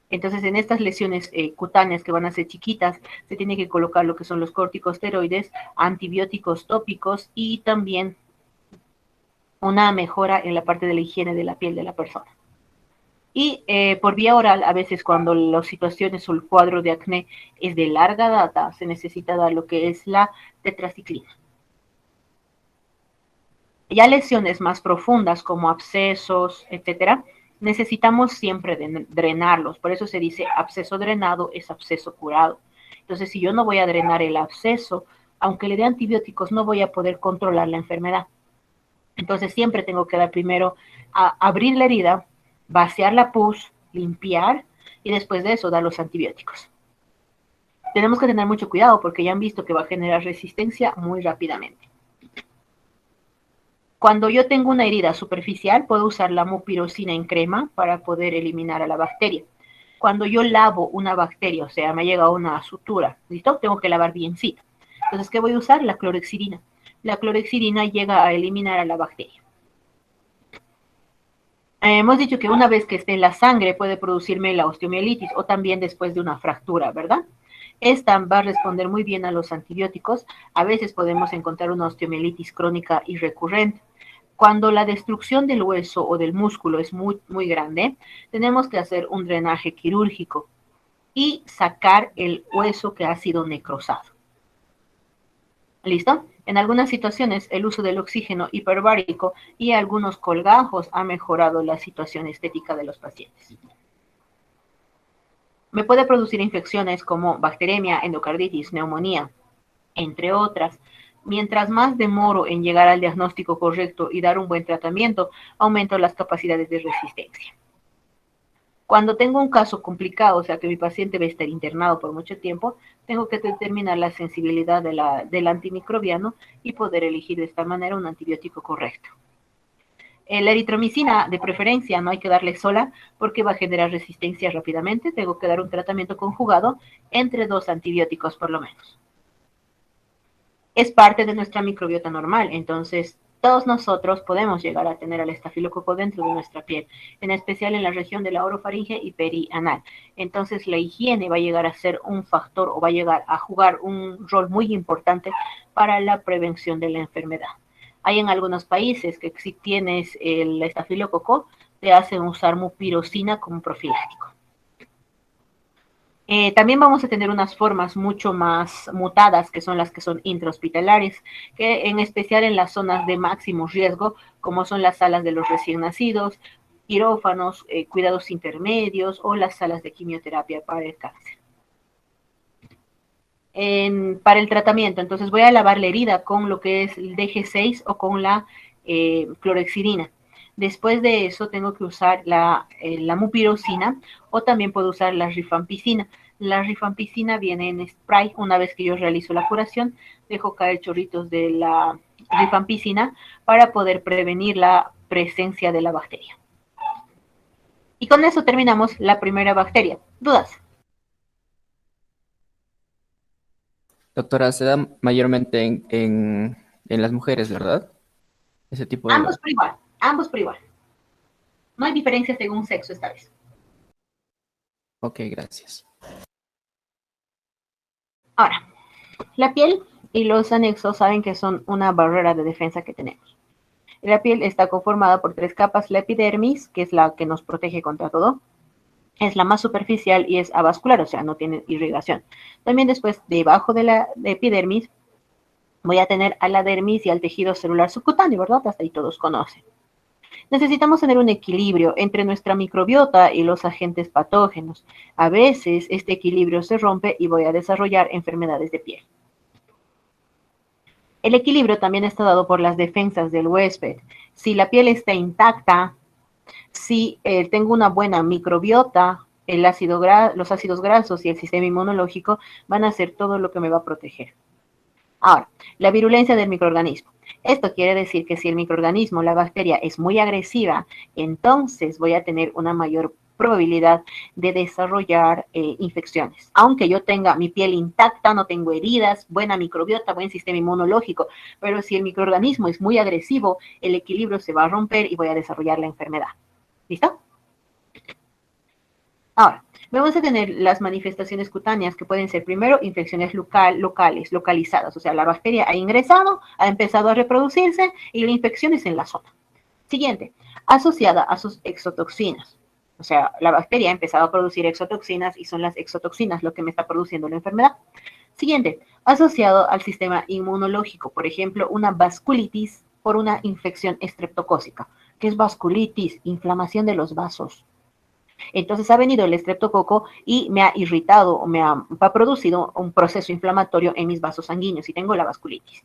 Entonces, en estas lesiones cutáneas que van a ser chiquitas, se tiene que colocar lo que son los corticosteroides, antibióticos tópicos y también una mejora en la parte de la higiene de la piel de la persona. Y por vía oral, a veces cuando las situaciones o el cuadro de acné es de larga data, se necesita dar lo que es la tetraciclina. Ya lesiones más profundas como abscesos, etcétera, necesitamos siempre drenarlos. Por eso se dice absceso drenado es absceso curado. Entonces, si yo no voy a drenar el absceso, aunque le dé antibióticos, no voy a poder controlar la enfermedad. Entonces, siempre tengo que dar primero a abrir la herida, vaciar la pus, limpiar y después de eso dar los antibióticos. Tenemos que tener mucho cuidado porque ya han visto que va a generar resistencia muy rápidamente. Cuando yo tengo una herida superficial, puedo usar la mupirocina en crema para poder eliminar a la bacteria. Cuando yo lavo una bacteria, o sea, me llega una sutura, ¿listo? Tengo que lavar biencito. Entonces, ¿qué voy a usar? La clorexidina. La clorexidina llega a eliminar a la bacteria. Hemos dicho que una vez que esté en la sangre puede producirme la osteomielitis o también después de una fractura, ¿verdad? Esta va a responder muy bien a los antibióticos. A veces podemos encontrar una osteomielitis crónica y recurrente. Cuando la destrucción del hueso o del músculo es muy grande, tenemos que hacer un drenaje quirúrgico y sacar el hueso que ha sido necrosado. ¿Listo? En algunas situaciones, el uso del oxígeno hiperbárico y algunos colgajos ha mejorado la situación estética de los pacientes. Me puede producir infecciones como bacteremia, endocarditis, neumonía, entre otras. Mientras más demoro en llegar al diagnóstico correcto y dar un buen tratamiento, aumento las capacidades de resistencia. Cuando tengo un caso complicado, o sea que mi paciente va a estar internado por mucho tiempo, tengo que determinar la sensibilidad del antimicrobiano y poder elegir de esta manera un antibiótico correcto. La eritromicina, de preferencia, no hay que darle sola porque va a generar resistencia rápidamente. Tengo que dar un tratamiento conjugado entre 2 antibióticos por lo menos. Es parte de nuestra microbiota normal, entonces todos nosotros podemos llegar a tener al estafilococo dentro de nuestra piel, en especial en la región de la orofaringe y perianal. Entonces la higiene va a llegar a ser un factor o va a llegar a jugar un rol muy importante para la prevención de la enfermedad. Hay en algunos países que si tienes el estafilococo, te hacen usar mupirocina como profiláctico. También vamos a tener unas formas mucho más mutadas, que son las que son intrahospitalarias, que en especial en las zonas de máximo riesgo, como son las salas de los recién nacidos, quirófanos, cuidados intermedios o las salas de quimioterapia para el cáncer. Para el tratamiento, entonces voy a lavar la herida con lo que es el DG6 o con la clorhexidina. Después de eso tengo que usar la mupirocina o también puedo usar la rifampicina. La rifampicina viene en spray. Una vez que yo realizo la curación, dejo caer chorritos de la rifampicina para poder prevenir la presencia de la bacteria. Y con eso terminamos la primera bacteria. ¿Dudas? Doctora, se da mayormente en las mujeres, ¿verdad? Ese tipo de... Ambos por igual, ambos por igual. No hay diferencia según sexo esta vez. Ok, gracias. Ahora, la piel y los anexos saben que son una barrera de defensa que tenemos. La piel está conformada por 3 capas. La epidermis, que es la que nos protege contra todo, es la más superficial y es avascular, o sea, no tiene irrigación. También después, debajo de la epidermis, voy a tener a la dermis y al tejido celular subcutáneo, ¿verdad? Hasta ahí todos conocen. Necesitamos tener un equilibrio entre nuestra microbiota y los agentes patógenos. A veces este equilibrio se rompe y voy a desarrollar enfermedades de piel. El equilibrio también está dado por las defensas del huésped. Si la piel está intacta, si tengo una buena microbiota, los ácidos grasos y el sistema inmunológico van a hacer todo lo que me va a proteger. Ahora, la virulencia del microorganismo. Esto quiere decir que si el microorganismo, la bacteria, es muy agresiva, entonces voy a tener una mayor probabilidad de desarrollar infecciones. Aunque yo tenga mi piel intacta, no tengo heridas, buena microbiota, buen sistema inmunológico, pero si el microorganismo es muy agresivo, el equilibrio se va a romper y voy a desarrollar la enfermedad. ¿Listo? Ahora, vamos a tener las manifestaciones cutáneas que pueden ser primero infecciones localizadas, o sea, la bacteria ha ingresado, ha empezado a reproducirse y la infección es en la zona. Siguiente, asociada a sus exotoxinas. O sea, la bacteria ha empezado a producir exotoxinas y son las exotoxinas lo que me está produciendo la enfermedad. Siguiente, asociado al sistema inmunológico, por ejemplo, una vasculitis por una infección estreptocócica. ¿Qué es vasculitis? Inflamación de los vasos. Entonces ha venido el estreptococo y me ha irritado o me ha producido un proceso inflamatorio en mis vasos sanguíneos y tengo la vasculitis.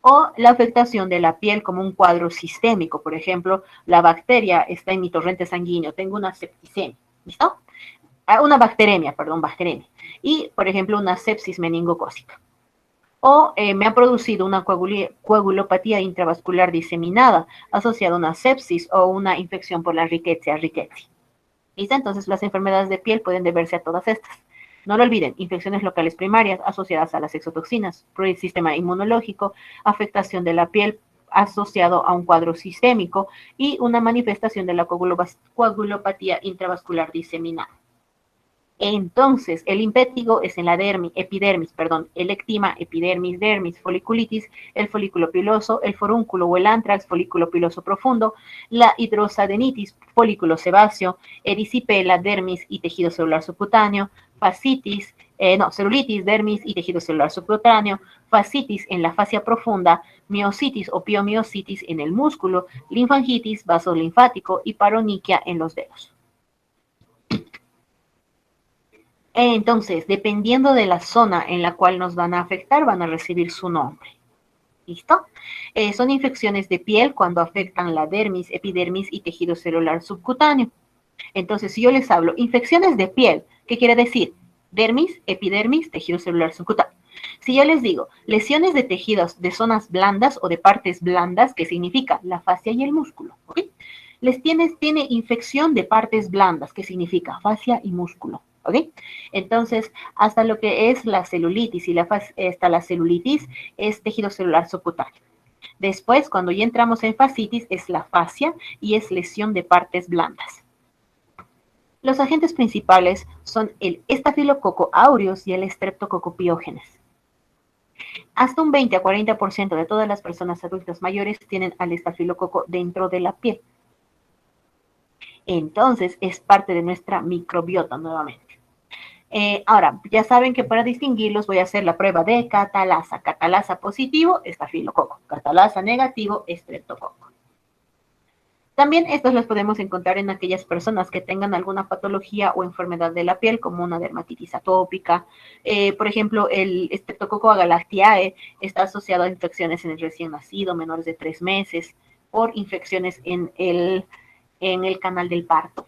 O la afectación de la piel como un cuadro sistémico. Por ejemplo, la bacteria está en mi torrente sanguíneo, tengo una septicemia, ¿listo? Una bacteremia. Y, por ejemplo, una sepsis meningocócica. O me ha producido una coagulopatía intravascular diseminada asociada a una sepsis o una infección por la Rickettsia rickettsii. ¿Listo? Entonces, las enfermedades de piel pueden deberse a todas estas. No lo olviden, infecciones locales primarias asociadas a las exotoxinas, por el sistema inmunológico, afectación de la piel asociado a un cuadro sistémico y una manifestación de la coagulopatía intravascular diseminada. Entonces, el impétigo es en la epidermis, el ectima, epidermis, dermis, foliculitis, el folículo piloso, el forúnculo o el antrax, folículo piloso profundo, la hidrosadenitis, folículo sebáceo, erisipela, dermis y tejido celular subcutáneo, celulitis, dermis y tejido celular subcutáneo, fascitis en la fascia profunda, miositis o piomiositis en el músculo, linfangitis, vaso linfático y paroniquia en los dedos. Entonces, dependiendo de la zona en la cual nos van a afectar, van a recibir su nombre. ¿Listo? Son infecciones de piel cuando afectan la dermis, epidermis y tejido celular subcutáneo. Entonces, si yo les hablo infecciones de piel, ¿qué quiere decir? Dermis, epidermis, tejido celular subcutáneo. Si yo les digo lesiones de tejidos de zonas blandas o de partes blandas, ¿qué significa? La fascia y el músculo. ¿Ok? Tiene infección de partes blandas, ¿qué significa? Fascia y músculo. ¿Ok? Entonces, hasta lo que es la celulitis y hasta la celulitis es tejido celular subcutáneo. Después, cuando ya entramos en fascitis, es la fascia y es lesión de partes blandas. Los agentes principales son el estafilococo aureus y el streptococo piógenes. Hasta un 20 a 40% de todas las personas adultas mayores tienen al estafilococo dentro de la piel. Entonces, es parte de nuestra microbiota nuevamente. Ahora, ya saben que para distinguirlos voy a hacer la prueba de catalasa. Catalasa positivo, estafilococo. Catalasa negativo, streptococo. También estos los podemos encontrar en aquellas personas que tengan alguna patología o enfermedad de la piel, como una dermatitis atópica. Por ejemplo, el Streptococcus agalactiae está asociado a infecciones en el recién nacido, menores de 3 meses, por infecciones en el canal del parto.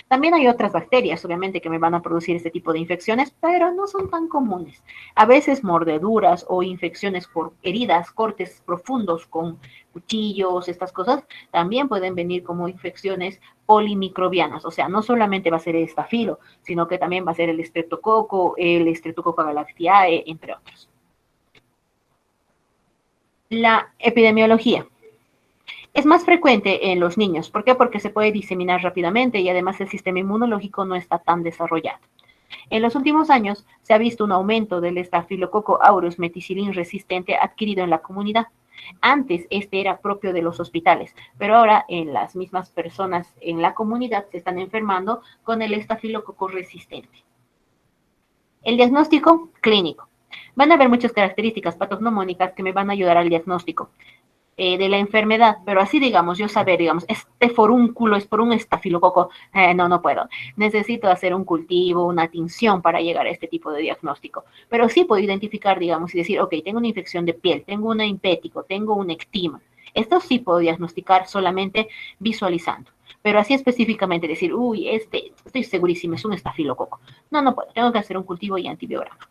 También hay otras bacterias, obviamente, que me van a producir este tipo de infecciones, pero no son tan comunes. A veces mordeduras o infecciones por heridas, cortes profundos con cuchillos, estas cosas, también pueden venir como infecciones polimicrobianas. O sea, no solamente va a ser el estafilo, sino que también va a ser el Streptococcus agalactiae, entre otros. La epidemiología. Es más frecuente en los niños. ¿Por qué? Porque se puede diseminar rápidamente y además el sistema inmunológico no está tan desarrollado. En los últimos años se ha visto un aumento del estafilococo aureus meticilin resistente adquirido en la comunidad. Antes este era propio de los hospitales, pero ahora en las mismas personas en la comunidad se están enfermando con el estafilococo resistente. El diagnóstico clínico. Van a haber muchas características patognomónicas que me van a ayudar al diagnóstico de la enfermedad, pero así digamos, yo saber, digamos, este forúnculo es por un estafilococo, no puedo. Necesito hacer un cultivo, una tinción para llegar a este tipo de diagnóstico. Pero sí puedo identificar, digamos, y decir, ok, tengo una infección de piel, tengo un impético, tengo un ectima. Esto sí puedo diagnosticar solamente visualizando. Pero así específicamente decir, uy, estoy segurísimo, es un estafilococo. No puedo, tengo que hacer un cultivo y antibiograma.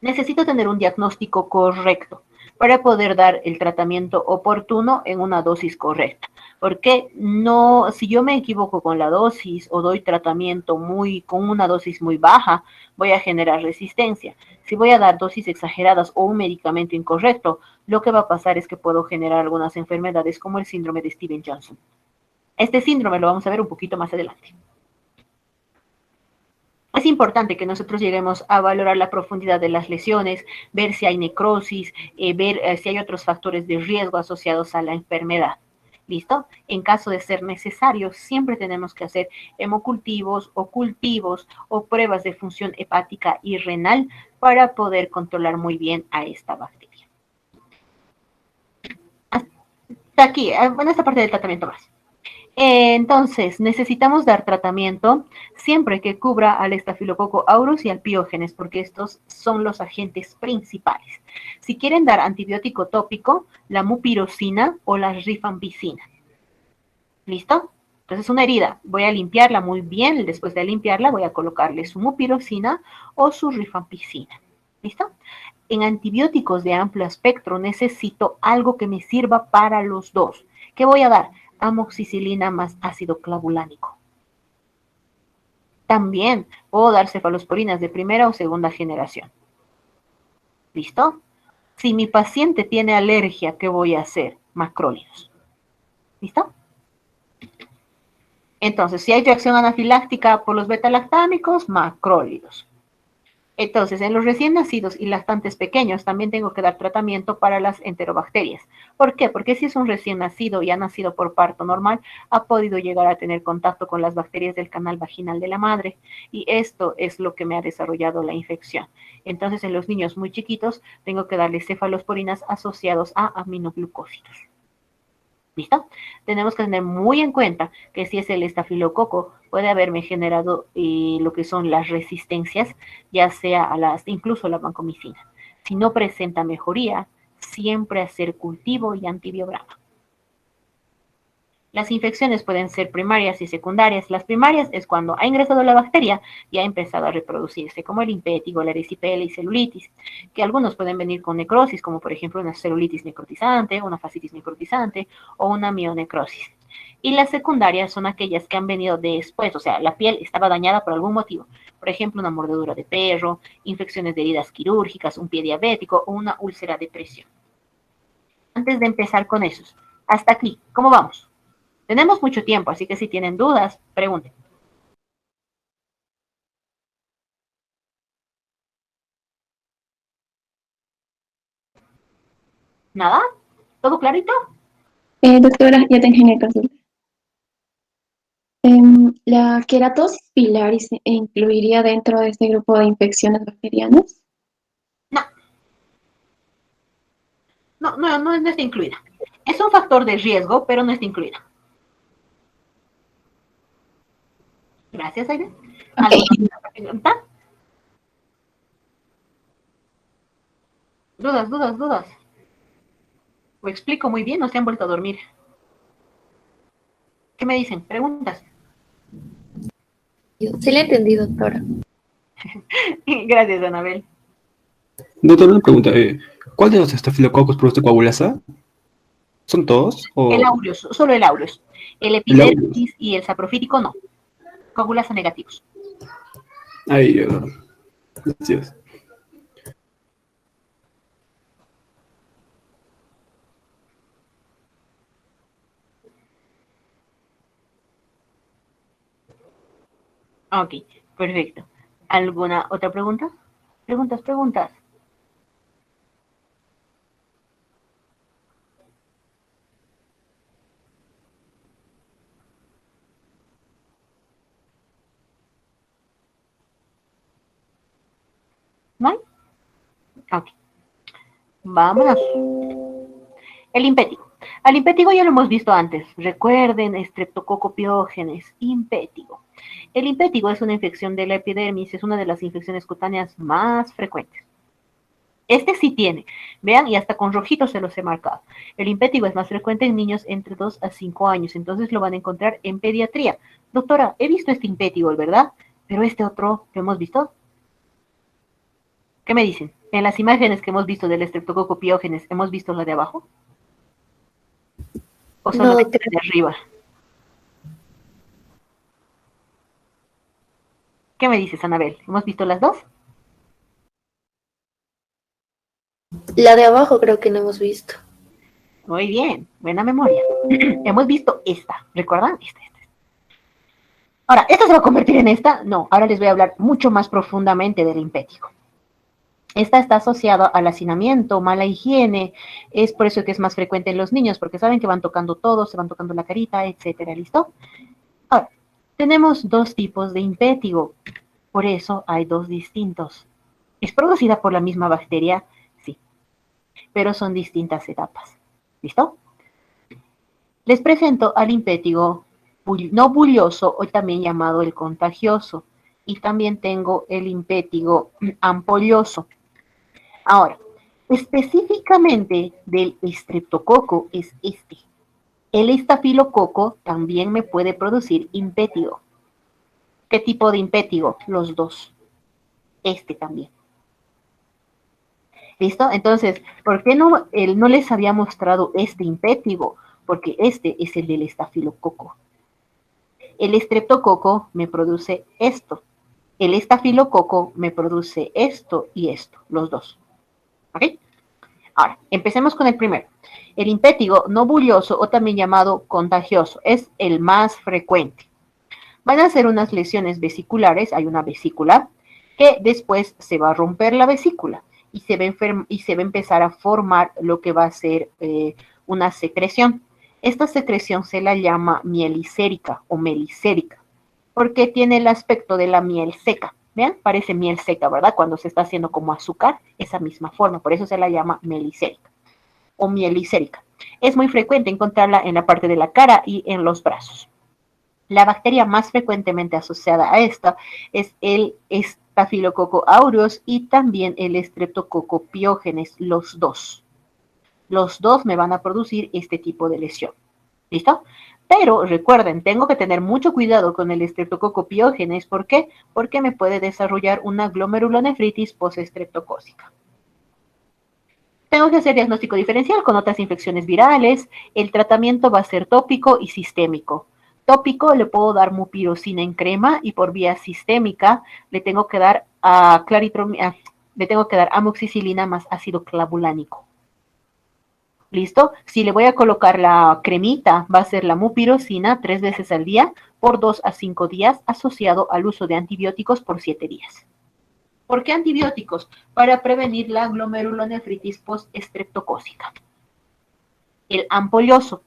Necesito tener un diagnóstico correcto para poder dar el tratamiento oportuno en una dosis correcta. Porque no, si yo me equivoco con la dosis o doy tratamiento con una dosis muy baja, voy a generar resistencia. Si voy a dar dosis exageradas o un medicamento incorrecto, lo que va a pasar es que puedo generar algunas enfermedades como el síndrome de Stevens-Johnson. Este síndrome lo vamos a ver un poquito más adelante. Es importante que nosotros lleguemos a valorar la profundidad de las lesiones, ver si hay necrosis, ver si hay otros factores de riesgo asociados a la enfermedad. ¿Listo? En caso de ser necesario, siempre tenemos que hacer hemocultivos o cultivos o pruebas de función hepática y renal para poder controlar muy bien a esta bacteria. Hasta aquí, bueno, esta parte del tratamiento más. Entonces, necesitamos dar tratamiento siempre que cubra al estafilococo aureus y al piógenes, porque estos son los agentes principales. Si quieren dar antibiótico tópico, la mupirocina o la rifampicina. ¿Listo? Entonces, una herida, voy a limpiarla muy bien. Después de limpiarla, voy a colocarle su mupirocina o su rifampicina. ¿Listo? En antibióticos de amplio espectro necesito algo que me sirva para los dos. ¿Qué voy a dar? Amoxicilina más ácido clavulánico. También puedo dar cefalosporinas de primera o segunda generación. ¿Listo? Si mi paciente tiene alergia, ¿qué voy a hacer? Macrólidos. ¿Listo? Entonces, si hay reacción anafiláctica por los beta-lactámicos, macrólidos. Entonces, en los recién nacidos y lactantes pequeños también tengo que dar tratamiento para las enterobacterias. ¿Por qué? Porque si es un recién nacido y ha nacido por parto normal, ha podido llegar a tener contacto con las bacterias del canal vaginal de la madre y esto es lo que me ha desarrollado la infección. Entonces, en los niños muy chiquitos tengo que darles cefalosporinas asociados a aminoglucósidos. ¿Listo? Tenemos que tener muy en cuenta que si es el estafilococo, puede haberme generado lo que son las resistencias, ya sea a incluso la vancomicina. Si no presenta mejoría, siempre hacer cultivo y antibiograma. Las infecciones pueden ser primarias y secundarias. Las primarias es cuando ha ingresado la bacteria y ha empezado a reproducirse, como el impétigo, la erisipela y celulitis, que algunos pueden venir con necrosis, como por ejemplo una celulitis necrotizante, una fascitis necrotizante o una mionecrosis. Y las secundarias son aquellas que han venido después, o sea, la piel estaba dañada por algún motivo. Por ejemplo, una mordedura de perro, infecciones de heridas quirúrgicas, un pie diabético o una úlcera de presión. Antes de empezar con esos, hasta aquí, ¿cómo vamos? Tenemos mucho tiempo, así que si tienen dudas, pregunten. ¿Nada? ¿Todo clarito? Doctora, ya te ingenié consulta. ¿La queratosis pilaris se incluiría dentro de este grupo de infecciones bacterianas? No. No está incluida. Es un factor de riesgo, pero no está incluida. Gracias, Aide. ¿Alguna otra pregunta? Dudas. Lo explico muy bien, no se han vuelto a dormir. ¿Qué me dicen? ¿Preguntas? Sí le entendí, doctora. Gracias, Anabel. Doctor, una pregunta. ¿Cuál de los estafilococos produce coagulasa? ¿Son todos? El ¿O aureus, solo el aureus. El el aureus? epidermis y el saprofítico no. Coagulasa negativos. Ahí, gracias. Ok, perfecto. ¿Alguna otra pregunta? Preguntas. ¿No hay? Ok. Vámonos. El impétigo. Al impétigo ya lo hemos visto antes. Recuerden, Streptococcus pyogenes, impétigo. El impétigo es una infección de la epidermis, es una de las infecciones cutáneas más frecuentes. Este sí tiene, vean, y hasta con rojitos se los he marcado. El impétigo es más frecuente en niños entre 2 a 5 años, entonces lo van a encontrar en pediatría. Doctora, he visto este impétigo, ¿verdad? Pero este otro, ¿lo hemos visto? ¿Qué me dicen? En las imágenes que hemos visto del Streptococcus pyogenes, ¿hemos visto la de abajo? ¿O solamente de arriba? ¿Qué me dices, Anabel? ¿Hemos visto las dos? La de abajo creo que no hemos visto. Muy bien, buena memoria. Hemos visto esta, ¿recuerdan? Esta. Ahora, ¿esta se va a convertir en esta? No, ahora les voy a hablar mucho más profundamente del impétigo. Esta está asociada al hacinamiento, mala higiene, es por eso que es más frecuente en los niños, porque saben que van tocando todo, se van tocando la carita, etcétera, ¿listo? Ahora, tenemos dos tipos de impétigo, por eso hay dos distintos. ¿Es producida por la misma bacteria? Sí, pero son distintas etapas, ¿listo? Les presento al impétigo no bulloso, o también llamado el contagioso, y también tengo el impétigo ampolloso. Ahora, específicamente del estreptococo es este. El estafilococo también me puede producir impétigo. ¿Qué tipo de impétigo? Los dos. Este también. ¿Listo? Entonces, ¿por qué no les había mostrado este impétigo? Porque este es el del estafilococo. El estreptococo me produce esto. El estafilococo me produce esto y esto, los dos. ¿Ok? Ahora, empecemos con el primero. El impétigo no bulloso o también llamado contagioso es el más frecuente. Van a ser unas lesiones vesiculares, hay una vesícula, que después se va a romper la vesícula y se va a empezar a formar lo que va a ser una secreción. Esta secreción se la llama mielicérica o melicérica, porque tiene el aspecto de la miel seca. Vean, parece miel seca, ¿verdad? Cuando se está haciendo como azúcar, esa misma forma, por eso se la llama melicérica o mielicérica. Es muy frecuente encontrarla en la parte de la cara y en los brazos. La bacteria más frecuentemente asociada a esta es el Staphylococcus aureus y también el Streptococcus pyogenes, los dos. Los dos me van a producir este tipo de lesión. ¿Listo? Pero recuerden, tengo que tener mucho cuidado con el Streptococcus pyogenes. ¿Por qué? Porque me puede desarrollar una glomerulonefritis postestreptocócica. Tengo que hacer diagnóstico diferencial con otras infecciones virales. El tratamiento va a ser tópico y sistémico. Tópico le puedo dar mupirocina en crema y por vía sistémica le tengo que dar amoxicilina más ácido clavulánico. ¿Listo? Si le voy a colocar la cremita, va a ser la mupirocina 3 veces al día por 2 a 5 días asociado al uso de antibióticos por 7 días. ¿Por qué antibióticos? Para prevenir la glomerulonefritis postestreptocócica. El ampolloso.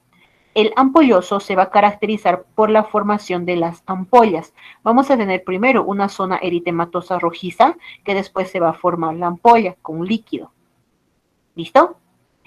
El ampolloso se va a caracterizar por la formación de las ampollas. Vamos a tener primero una zona eritematosa rojiza, que después se va a formar la ampolla con líquido. ¿Listo?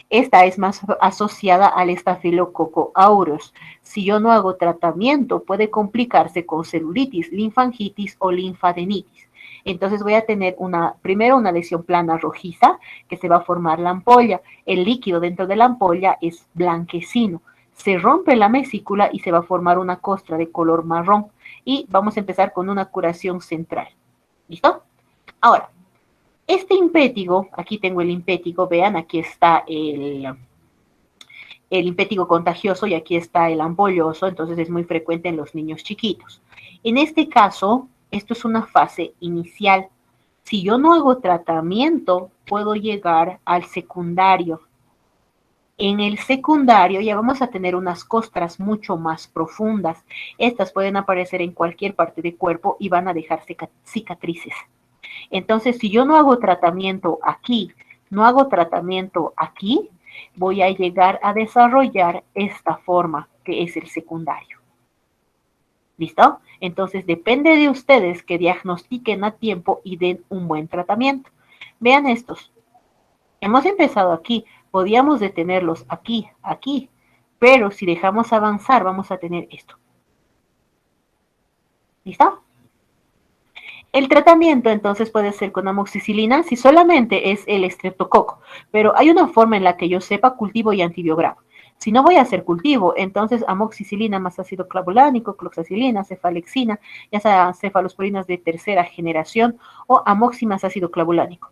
Esta es más asociada al Staphylococcus aureus. Si yo no hago tratamiento, puede complicarse con celulitis, linfangitis o linfadenitis. Entonces voy a tener primero una lesión plana rojiza, que se va a formar la ampolla. El líquido dentro de la ampolla es blanquecino. Se rompe la vesícula y se va a formar una costra de color marrón. Y vamos a empezar con una curación central. ¿Listo? Ahora, este impétigo, aquí tengo el impétigo, vean, aquí está el impétigo contagioso y aquí está el ampolloso, entonces es muy frecuente en los niños chiquitos. En este caso, esto es una fase inicial. Si yo no hago tratamiento, puedo llegar al secundario. En el secundario ya vamos a tener unas costras mucho más profundas. Estas pueden aparecer en cualquier parte del cuerpo y van a dejar cicatrices. Entonces, si yo no hago tratamiento aquí, voy a llegar a desarrollar esta forma que es el secundario. ¿Listo? Entonces, depende de ustedes que diagnostiquen a tiempo y den un buen tratamiento. Vean estos. Hemos empezado aquí, podíamos detenerlos aquí, pero si dejamos avanzar vamos a tener esto. ¿Listo? El tratamiento entonces puede ser con amoxicilina si solamente es el estreptococo, pero hay una forma en la que yo sepa cultivo y antibiograma. Si no voy a hacer cultivo, entonces amoxicilina más ácido clavulánico, cloxacilina, cefalexina, ya sea cefalosporinas de tercera generación o amoxi más ácido clavulánico.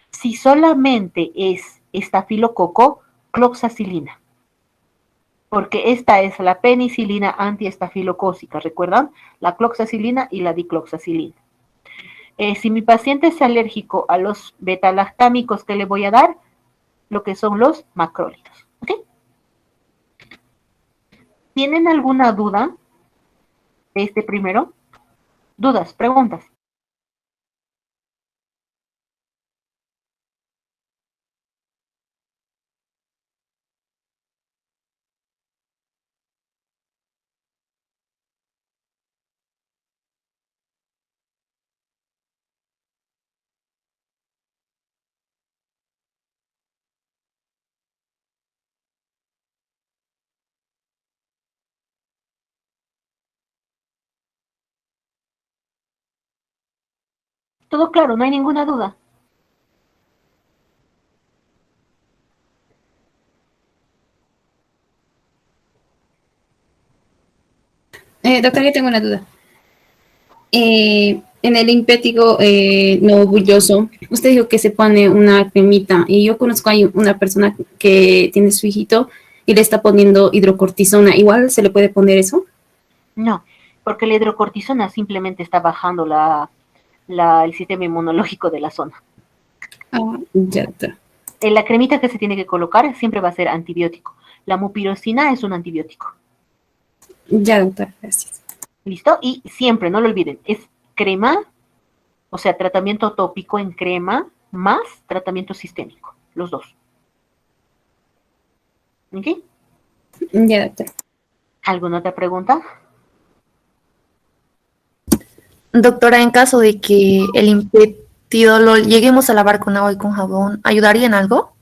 Si solamente es estafilococo, cloxacilina, porque esta es la penicilina antiestafilocócica, ¿recuerdan? La cloxacilina y la dicloxacilina. Si mi paciente es alérgico a los betalactámicos, ¿qué le voy a dar? Lo que son los macrólidos. ¿Ok? ¿Tienen alguna duda de este primero? ¿Dudas? ¿Preguntas? Todo claro, no hay ninguna duda. Doctor, yo tengo una duda. En el impétigo no bulloso, usted dijo que se pone una cremita y yo conozco a una persona que tiene su hijito y le está poniendo hidrocortisona. ¿Igual se le puede poner eso? No, porque la hidrocortisona simplemente está bajando el sistema inmunológico de la zona. Ah, ya está. La cremita que se tiene que colocar siempre va a ser antibiótico. La mupirocina es un antibiótico. Ya, doctora, gracias. ¿Listo? Y siempre, no lo olviden, es crema, o sea, tratamiento tópico en crema más tratamiento sistémico, los dos. ¿Ok? Ya, doctora. ¿Alguna otra pregunta? Doctora, en caso de que el impetido lo lleguemos a lavar con agua y con jabón, ¿ayudaría en algo?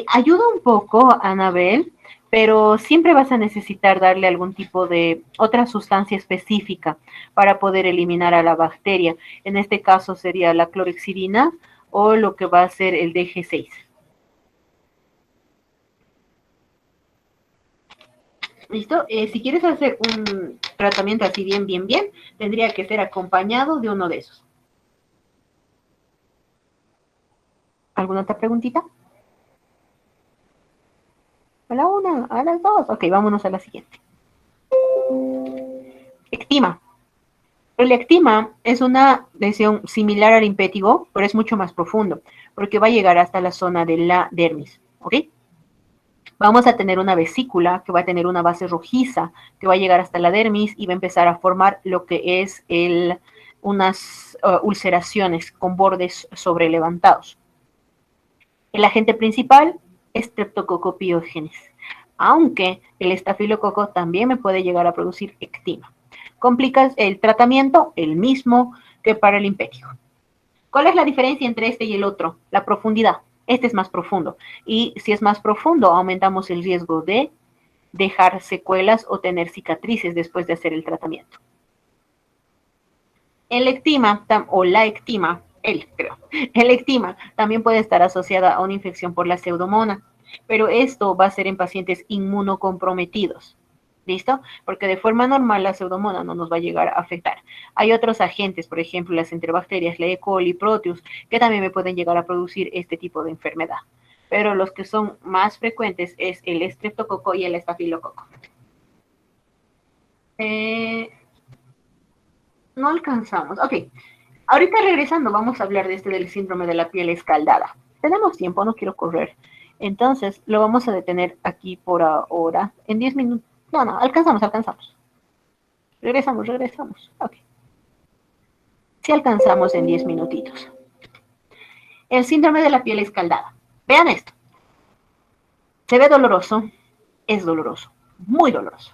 Ayuda un poco, Anabel, pero siempre vas a necesitar darle algún tipo de otra sustancia específica para poder eliminar a la bacteria. En este caso sería la clorhexidina o lo que va a ser el DG6. ¿Listo? Si quieres hacer un tratamiento así bien, tendría que ser acompañado de uno de esos. ¿Alguna otra preguntita? A la una, a las dos. Ok, vámonos a la siguiente. Eczema. El eczema es una lesión similar al impétigo, pero es mucho más profundo, porque va a llegar hasta la zona de la dermis, ¿ok? Vamos a tener una vesícula que va a tener una base rojiza, que va a llegar hasta la dermis y va a empezar a formar lo que es unas ulceraciones con bordes sobrelevantados. El agente principal es Streptococcus pyogenes, aunque el estafilococo también me puede llegar a producir eczema. Complica el tratamiento, el mismo que para el impétigo. ¿Cuál es la diferencia entre este y el otro? La profundidad. Este es más profundo. Y si es más profundo, aumentamos el riesgo de dejar secuelas o tener cicatrices después de hacer el tratamiento. El eczema, o la eczema, el eczema también puede estar asociada a una infección por la pseudomonas, pero esto va a ser en pacientes inmunocomprometidos. ¿Listo? Porque de forma normal la pseudomonas no nos va a llegar a afectar. Hay otros agentes, por ejemplo, las enterobacterias, la E. coli, Proteus, que también me pueden llegar a producir este tipo de enfermedad. Pero los que son más frecuentes es el estreptococo y el estafilococo. No alcanzamos. Ok. Ahorita regresando vamos a hablar de del síndrome de la piel escaldada. Tenemos tiempo, no quiero correr. Entonces lo vamos a detener aquí por ahora. En 10 minutos. No, alcanzamos. Regresamos. Ok. Sí alcanzamos en 10 minutitos. El síndrome de la piel escaldada. Vean esto. Se ve doloroso. Es doloroso. Muy doloroso.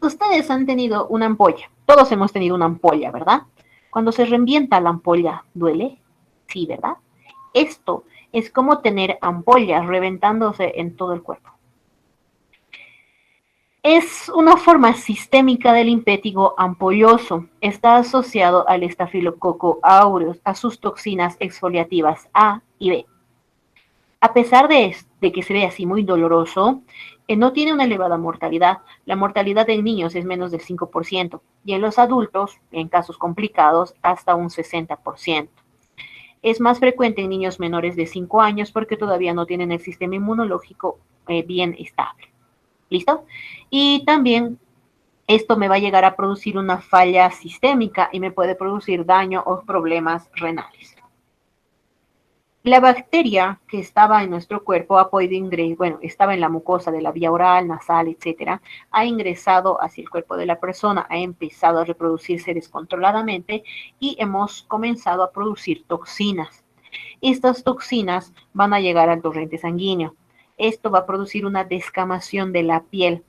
Ustedes han tenido una ampolla. Todos hemos tenido una ampolla, ¿verdad? Cuando se revienta la ampolla, ¿duele? Sí, ¿verdad? Esto es como tener ampollas reventándose en todo el cuerpo. Es una forma sistémica del impétigo ampolloso. Está asociado al estafilococo aureus, a sus toxinas exfoliativas A y B. A pesar de que se ve así muy doloroso, no tiene una elevada mortalidad. La mortalidad en niños es menos del 5% y en los adultos, en casos complicados, hasta un 60%. Es más frecuente en niños menores de 5 años porque todavía no tienen el sistema inmunológico bien estable. ¿Listo? Y también esto me va a llegar a producir una falla sistémica y me puede producir daño o problemas renales. La bacteria que estaba en nuestro cuerpo ha podido ingresar, bueno, estaba en la mucosa de la vía oral, nasal, etcétera, ha ingresado hacia el cuerpo de la persona, ha empezado a reproducirse descontroladamente y hemos comenzado a producir toxinas. Estas toxinas van a llegar al torrente sanguíneo. Esto va a producir una descamación de la piel.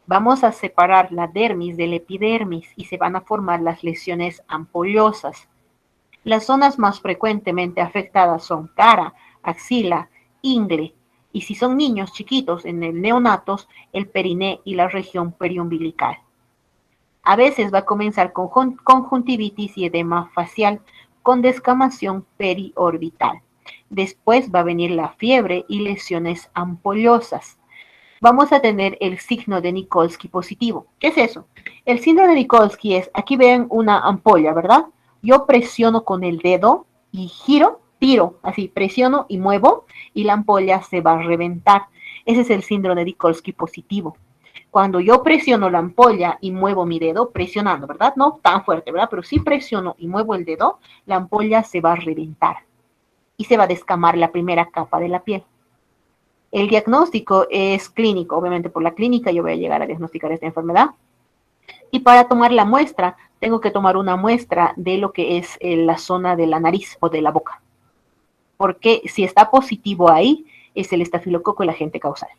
Vamos a separar la dermis del epidermis y se van a formar las lesiones ampollosas. Las zonas más frecuentemente afectadas son cara, axila, ingle, y si son niños chiquitos en el neonatos, el periné y la región periumbilical. A veces va a comenzar con conjuntivitis y edema facial con descamación periorbital. Después va a venir la fiebre y lesiones ampollosas. Vamos a tener el signo de Nikolsky positivo. ¿Qué es eso? El síndrome de Nikolsky es, aquí ven una ampolla, ¿verdad? Yo presiono con el dedo y giro, tiro, así, presiono y muevo y la ampolla se va a reventar. Ese es el síndrome de Nikolsky positivo. Cuando yo presiono la ampolla y muevo mi dedo, presionando, ¿verdad? No tan fuerte, ¿verdad? Pero si presiono y muevo el dedo, la ampolla se va a reventar. y se va a descamar la primera capa de la piel. El diagnóstico es clínico, obviamente por la clínica yo voy a llegar a diagnosticar esta enfermedad. Y para tomar la muestra, tengo que tomar una muestra de lo que es la zona de la nariz o de la boca. Porque si está positivo ahí, es el estafilococo el agente causal.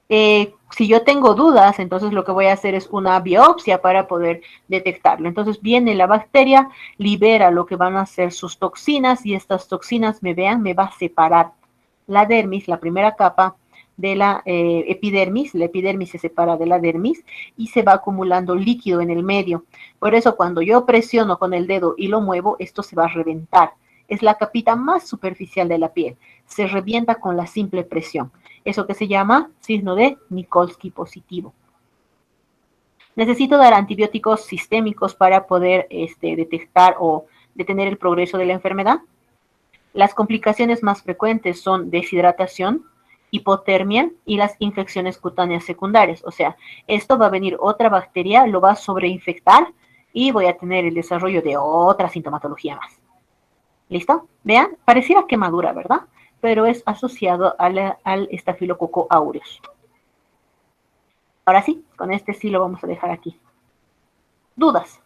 Si yo tengo dudas, entonces lo que voy a hacer es una biopsia para poder detectarlo. Entonces viene la bacteria, libera lo que van a ser sus toxinas y estas toxinas me va a separar la dermis, la primera capa de la epidermis se separa de la dermis y se va acumulando líquido en el medio. Por eso cuando yo presiono con el dedo y lo muevo, esto se va a reventar. Es la capita más superficial de la piel. Se revienta con la simple presión. Eso que se llama signo de Nikolsky positivo. Necesito dar antibióticos sistémicos para poder detectar o detener el progreso de la enfermedad. Las complicaciones más frecuentes son deshidratación, hipotermia y las infecciones cutáneas secundarias. O sea, esto va a venir otra bacteria, lo va a sobreinfectar y voy a tener el desarrollo de otra sintomatología más. ¿Listo? Vean, pareciera quemadura, ¿verdad? Pero es asociado al estafilococo aureus. Ahora sí, con este sí lo vamos a dejar aquí. ¿Dudas?